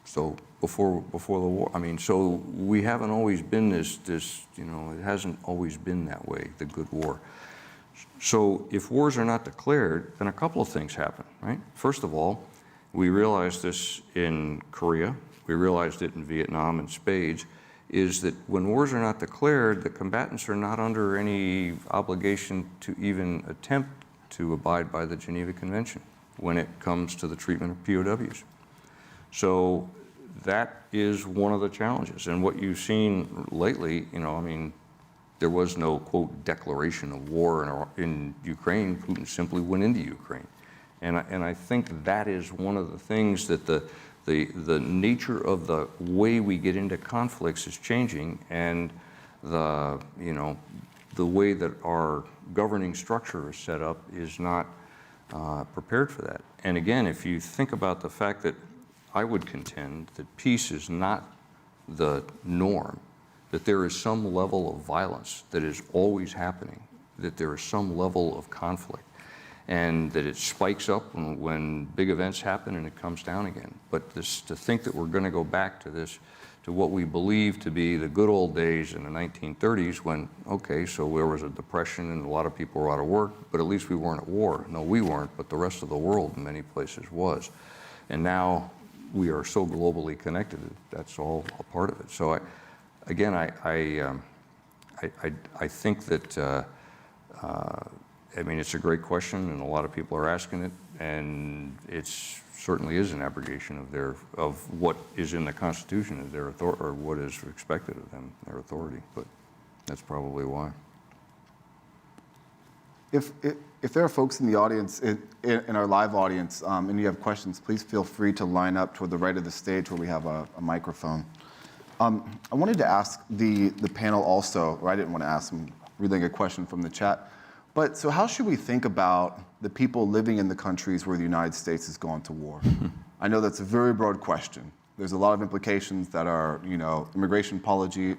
S3: So before the war, I mean, so we haven't always been this, it hasn't always been that way, the good war. So if wars are not declared, then a couple of things happen, right? First of all, we realized this in Korea, we realized it in Vietnam in spades, is that when wars are not declared, the combatants are not under any obligation to even attempt to abide by the Geneva Convention when it comes to the treatment of POWs. So that is one of the challenges. And what you've seen lately, I mean, there was no, quote, declaration of war in Ukraine. Putin simply went into Ukraine. And I think that is one of the things that the nature of the way we get into conflicts is changing, and the way that our governing structure is set up is not prepared for that. And again, if you think about the fact that I would contend that peace is not the norm, that there is some level of violence that is always happening, that there is some level of conflict, and that it spikes up when big events happen and it comes down again. But to think that we're going to go back to this, to what we believe to be the good old days in the 1930s when, okay, so there was a depression and a lot of people were out of work, but at least we weren't at war. No, we weren't, but the rest of the world in many places was. And now we are so globally connected, that's all a part of it. So again, I think that, I mean, it's a great question, and a lot of people are asking it, and it certainly is an abrogation of what is in the Constitution as their authority, or what is expected of them, their authority. But that's probably why.
S2: If there are folks in the audience, in our live audience, and you have questions, please feel free to line up toward the right of the stage where we have a microphone. I wanted to ask the panel also, or I didn't want to ask, I'm relaying a question from the chat. But so how should we think about the people living in the countries where the United States has gone to war? I know that's a very broad question. There's a lot of implications that are, immigration policy,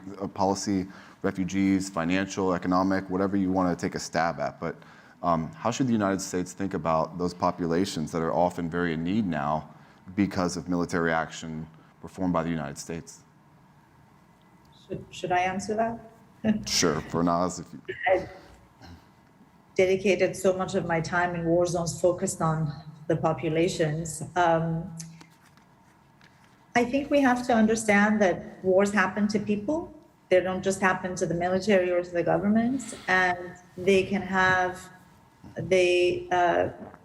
S2: refugees, financial, economic, whatever you want to take a stab at. But how should the United States think about those populations that are often very in need now because of military action performed by the United States?
S5: Should I answer that?
S2: Sure, for Naz.
S5: I dedicated so much of my time in war zones focused on the populations. I think we have to understand that wars happen to people. They don't just happen to the military or to the governments, and they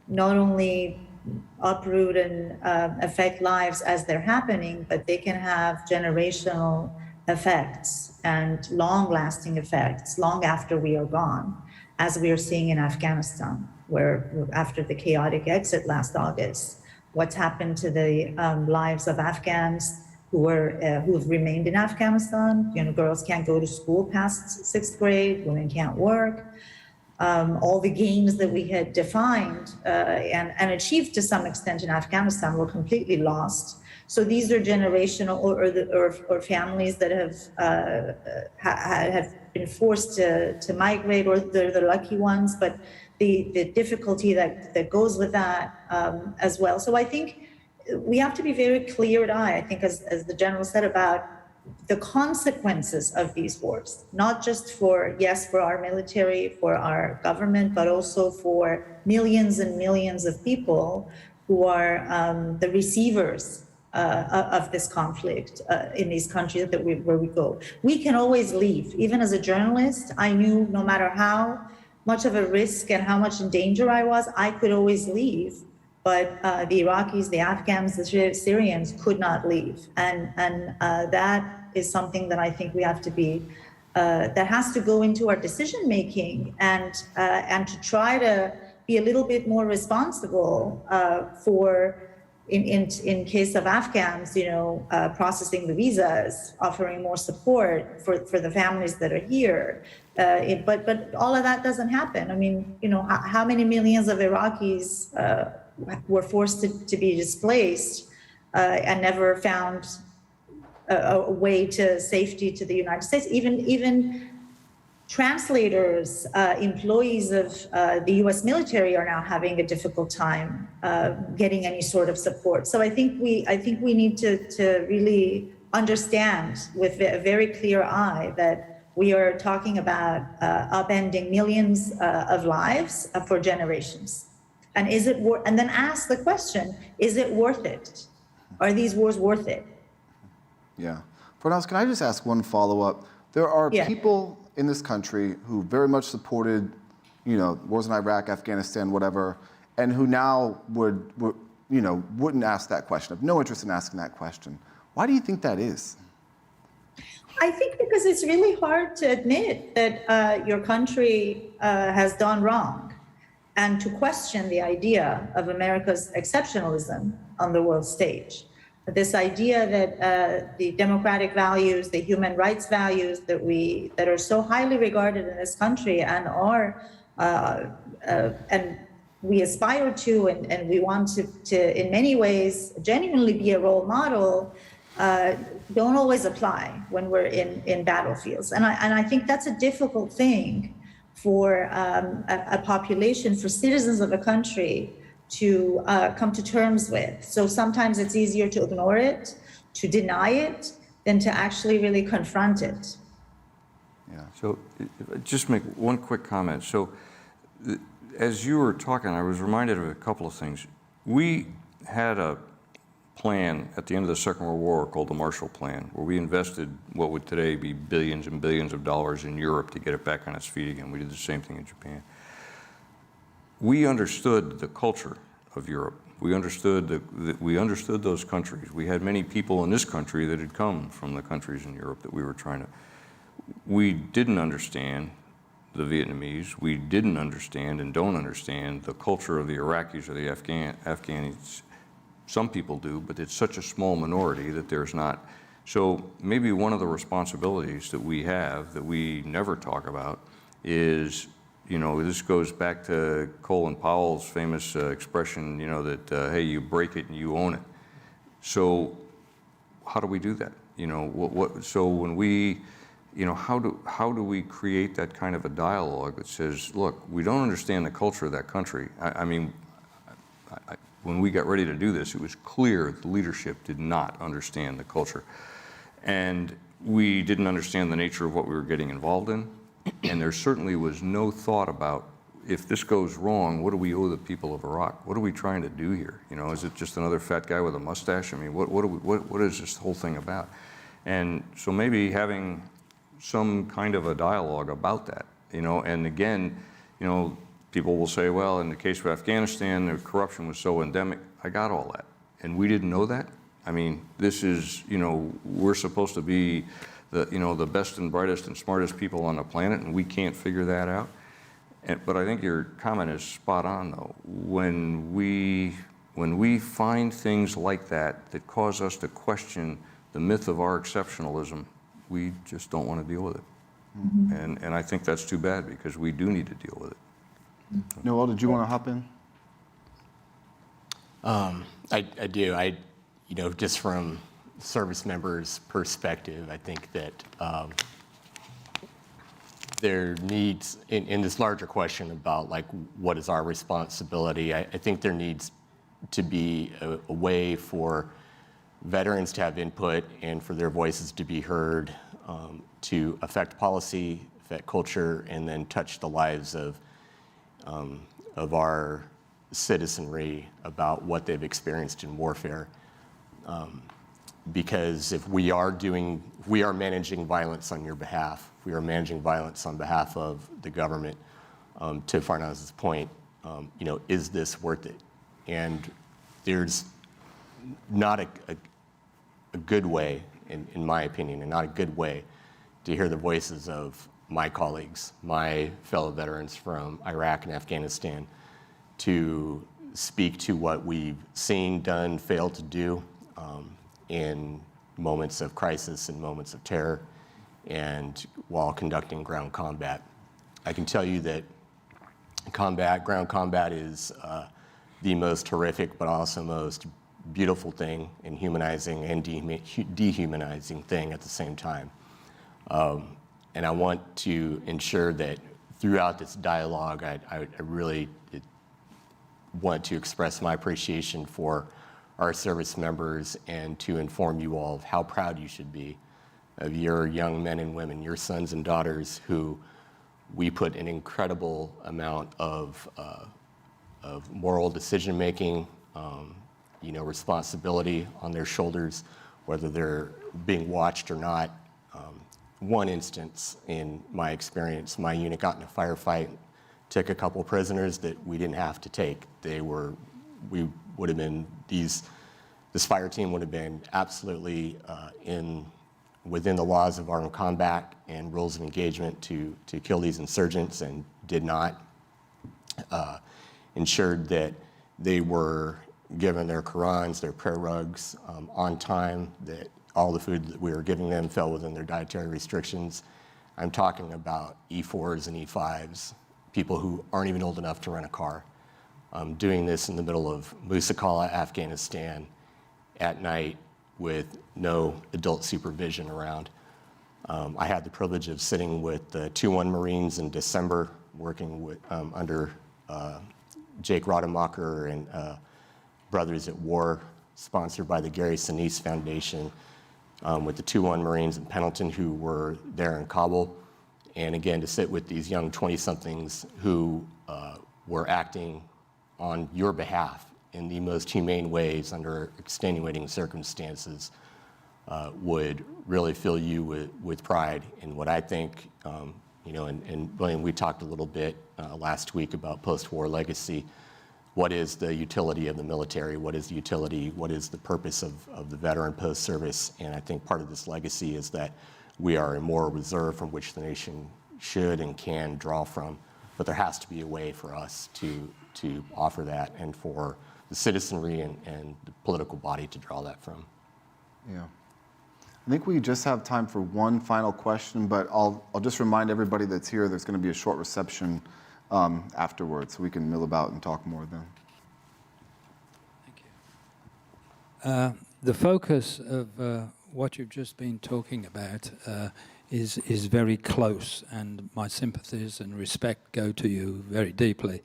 S5: not only uproot and affect lives as they're happening, but they can have generational effects and long-lasting effects long after we are gone, as we are seeing in Afghanistan, where after the chaotic exit last August, what's happened to the lives of Afghans who have remained in Afghanistan. Girls can't go to school past 6th grade, women can't work. All the gains that we had defined and achieved to some extent in Afghanistan were completely lost. So these are generational or families that have been forced to migrate, or they're the lucky ones, but the difficulty that goes with that as well. So I think we have to be very clear-eyed, I think, as the general said, about the consequences of these wars, not just for our military, for our government, but also for millions and millions of people who are the receivers of this conflict in these countries where we go. We can always leave. Even as a journalist, I knew no matter how much of a risk and how much in danger I was, I could always leave. But the Iraqis, the Afghans, the Syrians could not leave. And that is something that I think we have to be, that has to go into our decision making, and to try to be a little bit more responsible for, in case of Afghans, processing the visas, offering more support for the families that are here. But all of that doesn't happen. I mean, how many millions of Iraqis were forced to be displaced and never found a way to safety to the United States? Even translators, employees of the U.S. military are now having a difficult time getting any sort of support. So I think we need to really understand with a very clear eye that we are talking about upending millions of lives for generations. And and then ask the question, is it worth it? Are these wars worth it?
S2: Yeah. Farnaz, can I just ask one follow-up? There are
S5: Yeah.
S2: people in this country who very much supported, wars in Iraq, Afghanistan, whatever, and who now wouldn't ask that question, have no interest in asking that question. Why do you think that is?
S5: I think because it's really hard to admit that your country has done wrong and to question the idea of America's exceptionalism on the world stage. This idea that the democratic values, the human rights values that are so highly regarded in this country and and we aspire to and we want to in many ways genuinely be a role model, don't always apply when we're in battlefields. And I think that's a difficult thing for a population, for citizens of a country to come to terms with. So sometimes it's easier to ignore it, to deny it, than to actually really confront it.
S2: Yeah.
S3: So just make one quick comment. So as you were talking, I was reminded of a couple of things. We had a plan at the end of the Second World War called the Marshall Plan, where we invested what would today be billions and billions of dollars in Europe to get it back on its feet again. We did the same thing in Japan. We understood the culture of Europe. We understood those countries. We had many people in this country that had come from the countries in Europe that we were trying to. We didn't understand the Vietnamese. We didn't understand and don't understand the culture of the Iraqis or the Afghans. Some people do, but it's such a small minority that there's not. So maybe one of the responsibilities that we have that we never talk about is, this goes back to Colin Powell's famous expression, that, hey, you break it and you own it. So how do we do that? So when we, how do we create that kind of a dialogue that says, look, we don't understand the culture of that country. When we got ready to do this, it was clear the leadership did not understand the culture. And we didn't understand the nature of what we were getting involved in. And there certainly was no thought about, if this goes wrong, what do we owe the people of Iraq? What are we trying to do here? Is it just another fat guy with a mustache? What is this whole thing about? And so maybe having some kind of a dialogue about that, and again, people will say, well, in the case of Afghanistan, the corruption was so endemic. I got all that. And we didn't know that. This is, we're supposed to be the best and brightest and smartest people on the planet, and we can't figure that out. But I think your comment is spot on, though. When we find things like that that cause us to question the myth of our exceptionalism, we just don't want to deal with it. Mm-hmm. And I think that's too bad, because we do need to deal with it.
S2: Noel, did you want to hop in?
S4: I do. Just from service members' perspective, I think that there needs, in this larger question about what is our responsibility, I think there needs to be a way for veterans to have input and for their voices to be heard, to affect policy, affect culture, and then touch the lives of our citizenry about what they've experienced in warfare. Because if we are managing violence on your behalf, if we are managing violence on behalf of the government, to Farnaz's point, is this worth it? And there's not a good way, in my opinion, and not a good way to hear the voices of my colleagues, my fellow veterans from Iraq and Afghanistan, to speak to what we've seen, done, failed to do in moments of crisis and moments of terror, and while conducting ground combat. I can tell you that ground combat is the most horrific but also most beautiful thing, and humanizing and dehumanizing thing at the same time. And I want to ensure that throughout this dialogue, I really want to express my appreciation for our service members and to inform you all of how proud you should be of your young men and women, your sons and daughters, who we put an incredible amount of moral decision-making, responsibility on their shoulders whether they're being watched or not. One instance in my experience, my unit got in a firefight, took a couple prisoners that we didn't have to take. We would have been, this fire team would have been absolutely within the laws of armed combat and rules of engagement to kill these insurgents, and did not. Ensured that they were given their Qurans, their prayer rugs on time, that all the food that we were giving them fell within their dietary restrictions. I'm talking about E4s and E5s, people who aren't even old enough to rent a car. Doing this in the middle of Musa Qala, Afghanistan, at night with no adult supervision around. I had the privilege of sitting with the 2-1 Marines in December, working with, under Jake Rademacher and Brothers at War, sponsored by the Gary Sinise Foundation, with the 2-1 Marines in Pendleton who were there in Kabul. And again, to sit with these young 20-somethings who were acting on your behalf in the most humane ways under extenuating circumstances would really fill you with pride in what I think, and William, we talked a little bit last week about post-war legacy. What is the utility of the military? What is the utility? What is the purpose of the veteran post-service? And I think part of this legacy is that we are a moral reserve from which the nation should and can draw from. But there has to be a way for us to offer that, and for the citizenry and the political body to draw that from.
S2: Yeah. I think we just have time for one final question, but I'll just remind everybody that's here there's going to be a short reception afterwards, so we can mill about and talk more then.
S6: Thank you. The focus of what you've just been talking about is very close, and my sympathies and respect go to you very deeply.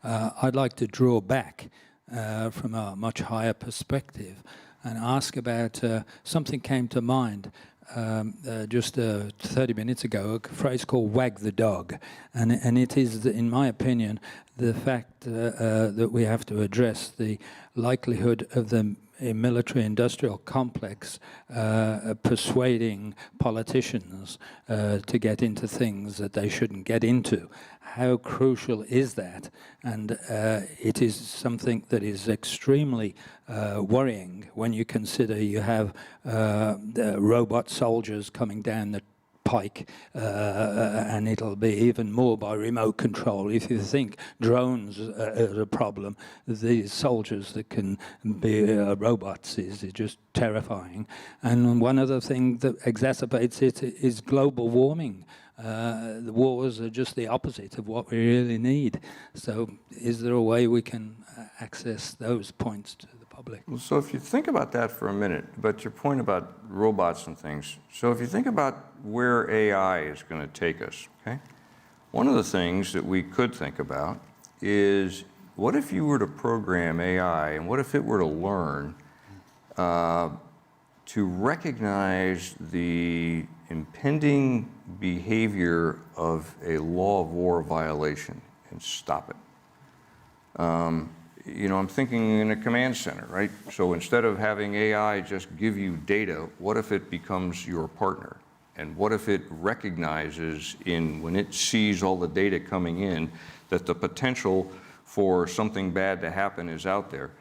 S6: I'd like to draw back from a much higher perspective and ask about something came to mind just 30 minutes ago, a phrase called wag the dog. And it is, in my opinion, the fact that we have to address the likelihood of the military-industrial complex persuading politicians to get into things that they shouldn't get into. How crucial is that? And it is something that is extremely worrying when you consider you have the robot soldiers coming down the pike, and it'll be even more by remote control. If you think drones are a problem, these soldiers that can be robots is just terrifying. And one other thing that exacerbates it is global warming. The wars are just the opposite of what we really need. So is there a way we can access those points to the public?
S3: Well, so if you think about that for a minute, but your point about robots and things, so if you think about where AI is going to take us, okay? One of the things that we could think about is, what if you were to program AI, and what if it were to learn to recognize the impending behavior of a law of war violation and stop it? I'm thinking in a command center, right? So instead of having AI just give you data, what if it becomes your partner? And what if it recognizes when it sees all the data coming in, that the potential for something bad to happen is out there?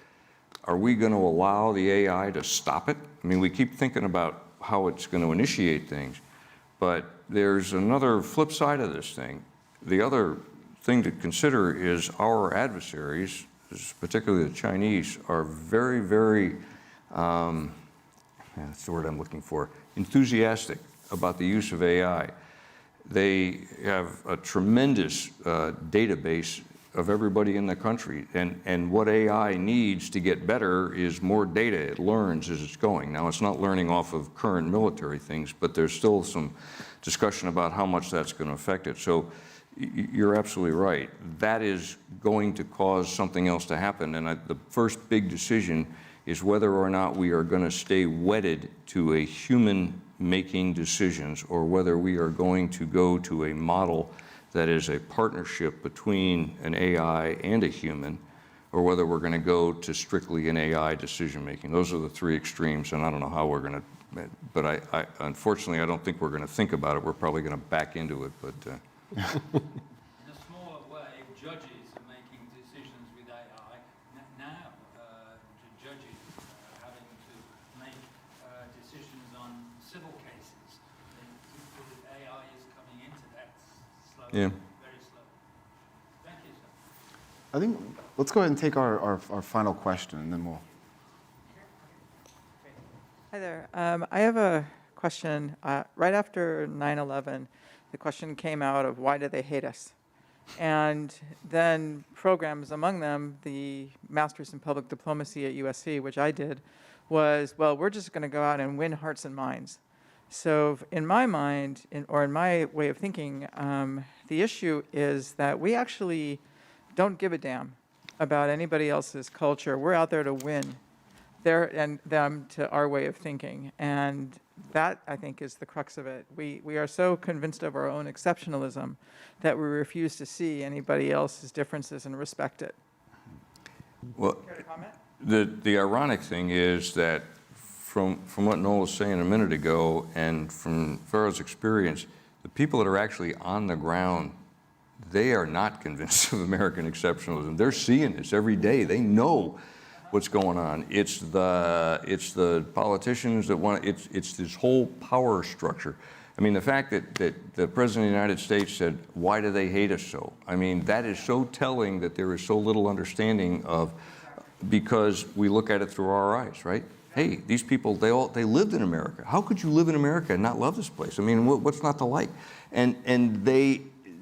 S3: Are we going to allow the AI to stop it? I mean, we keep thinking about how it's going to initiate things, but there's another flip side of this thing. The other thing to consider is our adversaries, particularly the Chinese, are very, very, that's the word I'm looking for, enthusiastic about the use of AI. They have a tremendous database of everybody in the country, and what AI needs to get better is more data. It learns as it's going. Now, it's not learning off of current military things, but there's still some discussion about how much that's going to affect it. So you're absolutely right. That is going to cause something else to happen, and the first big decision is whether or not we are going to stay wedded to a human making decisions, or whether we are going to go to a model that is a partnership between an AI and a human, or whether we're going to go to strictly an AI decision-making. Those are the three extremes, and I don't know how we're going to, but I unfortunately, I don't think we're going to think about it. We're probably going to back into it, but.
S6: In a smaller way, judges are making decisions with AI now. Judges having to make decisions on civil cases. AI is coming into that slowly,
S3: Yeah.
S6: very slowly. Thank you, sir.
S2: I think let's go ahead and take our final question, and then we'll.
S7: Hi there. I have a question. Right after 9/11, the question came out of why do they hate us? And then programs, among them, the Masters in Public Diplomacy at USC, which I did, was, well, we're just going to go out and win hearts and minds. So in my mind, or in my way of thinking, the issue is that we actually don't give a damn about anybody else's culture. We're out there to win and them to our way of thinking. And that, I think, is the crux of it. We are so convinced of our own exceptionalism that we refuse to see anybody else's differences and respect it.
S3: Well,
S7: Care to comment?
S3: the ironic thing is that from what Noel was saying a minute ago and from Pharaoh's experience, the people that are actually on the ground, they are not convinced of American exceptionalism. They're seeing this every day. They know what's going on. It's the politicians that want, it's this whole power structure. I mean, the fact that the President of the United States said, why do they hate us so? I mean, that is so telling that there is so little understanding of, because we look at it through our eyes, right? Hey, these people, they lived in America. How could you live in America and not love this place? I mean, what's not to like?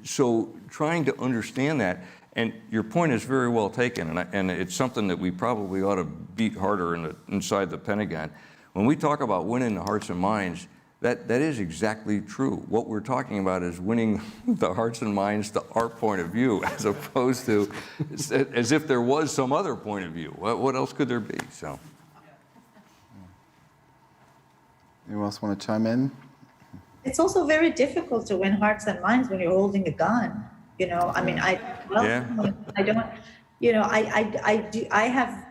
S3: So trying to understand that, and your point is very well taken, and it's something that we probably ought to beat harder inside the Pentagon. When we talk about winning the hearts and minds, that is exactly true. What we're talking about is winning the hearts and minds to our point of view, as opposed to as if there was some other point of view. What else could there be? So.
S2: Anyone else want to chime in?
S5: It's also very difficult to win hearts and minds when you're holding a gun. You know, I mean, I don't, you know, I have,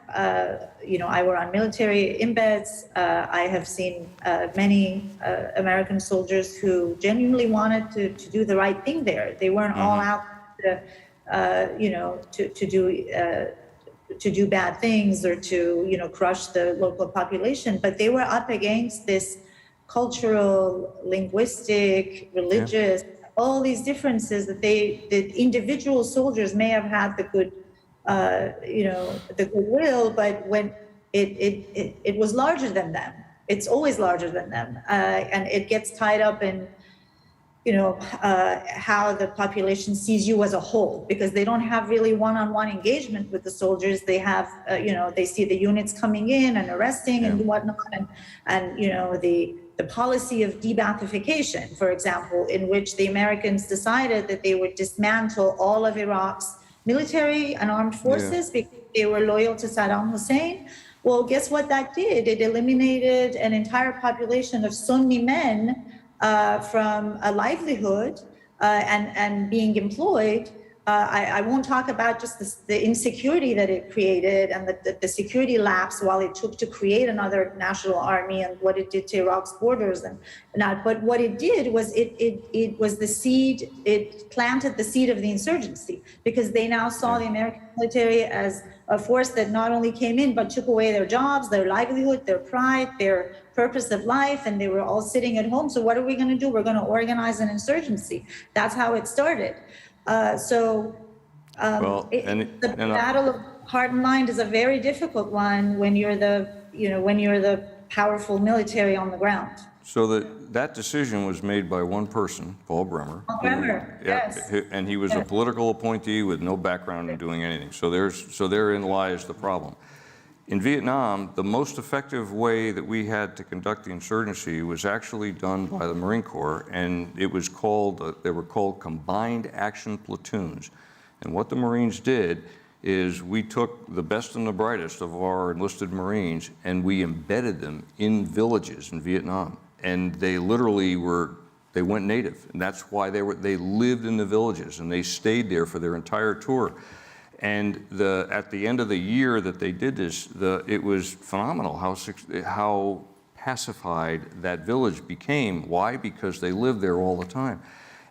S5: you know, I were on military embeds. I have seen many American soldiers who genuinely wanted to do the right thing there. They weren't all out to, you know, to do bad things or to, you know, crush the local population, but they were up against this cultural, linguistic, religious, all these differences that the individual soldiers may have had the good, you know, the goodwill, but when it was larger than them. It's always larger than them, and it gets tied up in, you know, how the population sees you as a whole, because they don't have really one-on-one engagement with the soldiers. They have, you know, they see the units coming in and arresting and whatnot, and you know, the policy of de-Baathification, for example, in which the Americans decided that they would dismantle all of Iraq's military and armed forces because they were loyal to Saddam Hussein. Well, guess what that did? It eliminated an entire population of Sunni men from a livelihood and being employed. I won't talk about just the insecurity that it created and the security lapse while it took to create another national army and what it did to Iraq's borders and not. But what it did was it was the seed, it planted the seed of the insurgency, because they now saw the American military as a force that not only came in, but took away their jobs, their livelihood, their pride, their purpose of life, and they were all sitting at home. So what are we going to do? We're going to organize an insurgency. That's how it started. The battle of heart and mind is a very difficult one when you're the powerful military on the ground.
S3: So that decision was made by one person, Paul Bremer.
S5: Paul Bremer, yes.
S3: And he was a political appointee with no background in doing anything. So therein lies the problem. In Vietnam, the most effective way that we had to conduct the insurgency was actually done by the Marine Corps, and it was called, they were called combined action platoons. And what the Marines did is we took the best and the brightest of our enlisted Marines and we embedded them in villages in Vietnam. And they literally they went native. And that's why they lived in the villages and they stayed there for their entire tour. And at the end of the year that they did this, it was phenomenal how pacified that village became. Why? Because they lived there all the time.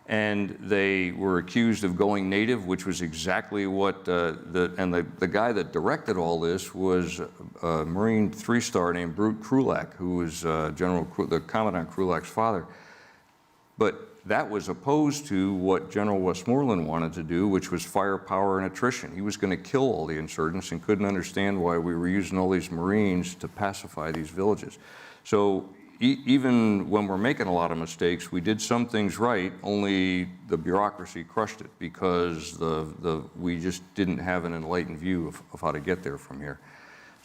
S3: And they were accused of going native, which was exactly what the guy that directed all this was a Marine 3-star named Brute Krulak, who was the Commandant Krulak's father. But that was opposed to what General Westmoreland wanted to do, which was firepower and attrition. He was going to kill all the insurgents and couldn't understand why we were using all these Marines to pacify these villages. So even when we're making a lot of mistakes, we did some things right, only the bureaucracy crushed it because we just didn't have an enlightened view of how to get there from here.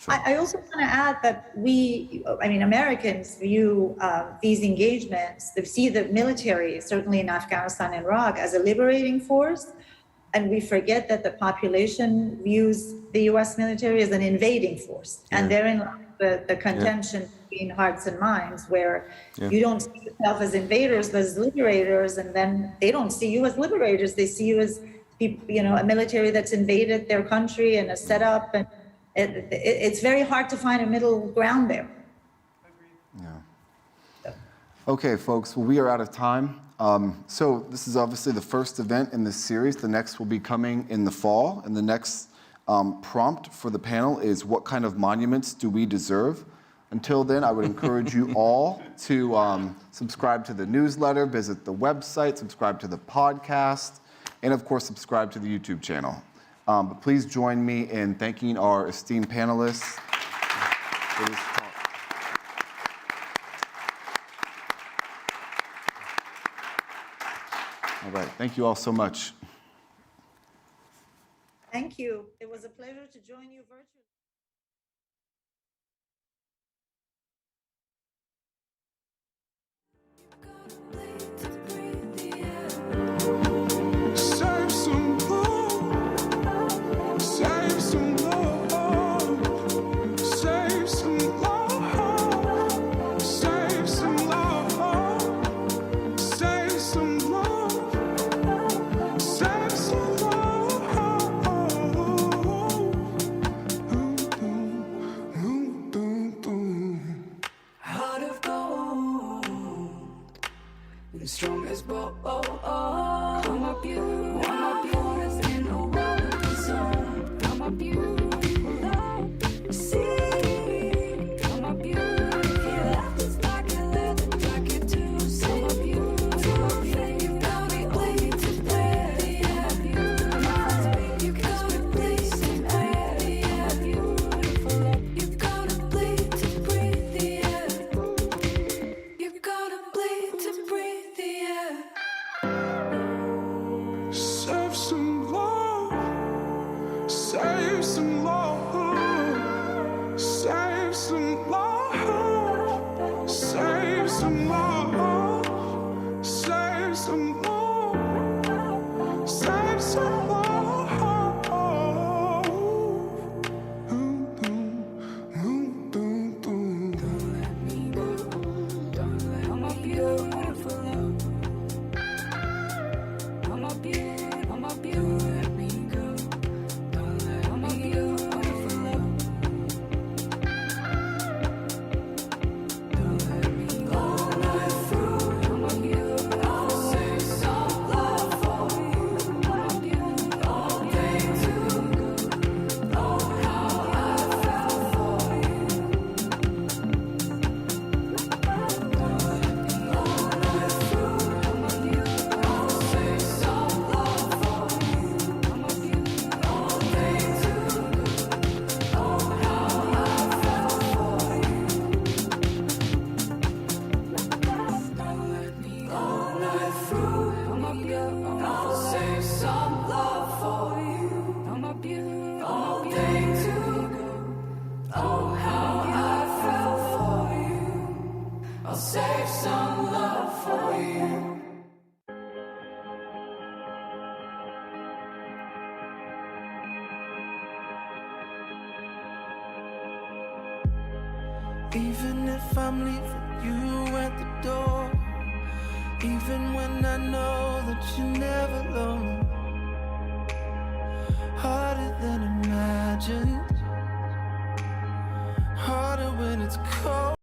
S3: So.
S5: I also want to add that Americans view these engagements, they see the military, certainly in Afghanistan and Iraq, as a liberating force. And we forget that the population views the US military as an invading force. Yeah. And therein lies the contention between hearts and minds, where you don't see yourself as invaders, but as liberators, and then they don't see you as liberators. They see you as, a military that's invaded their country and a setup, and it's very hard to find a middle ground there.
S2: Yeah. Okay, folks, well, we are out of time. So this is obviously the first event in this series. The next will be coming in the fall, and the next prompt for the panel is, what kind of monuments do we deserve? Until then, I would encourage you all to subscribe to the newsletter, visit the website, subscribe to the podcast, and of course, subscribe to the YouTube channel. But please join me in thanking our esteemed panelists for this talk. All right, thank you all so much.
S5: Thank you. It was a pleasure to join you virtually.
S8: Strong as gold. I'm a beautiful, in a world of concern. I'm a beautiful see. I'm a beautiful left is like a leather jacket too. So I'm a beautiful you got me waiting to play. I'm beautiful. You got me bleed to play. I'm beautiful. You gotta bleed to breathe the air. You gotta bleed to breathe.
S9: Save some love, save some love, save some love, save some love, save some love, save some love. Save some love for you.
S10: Even if I'm leaving you at the door, even when I know that you're never alone, harder than imagined, harder when it's cold.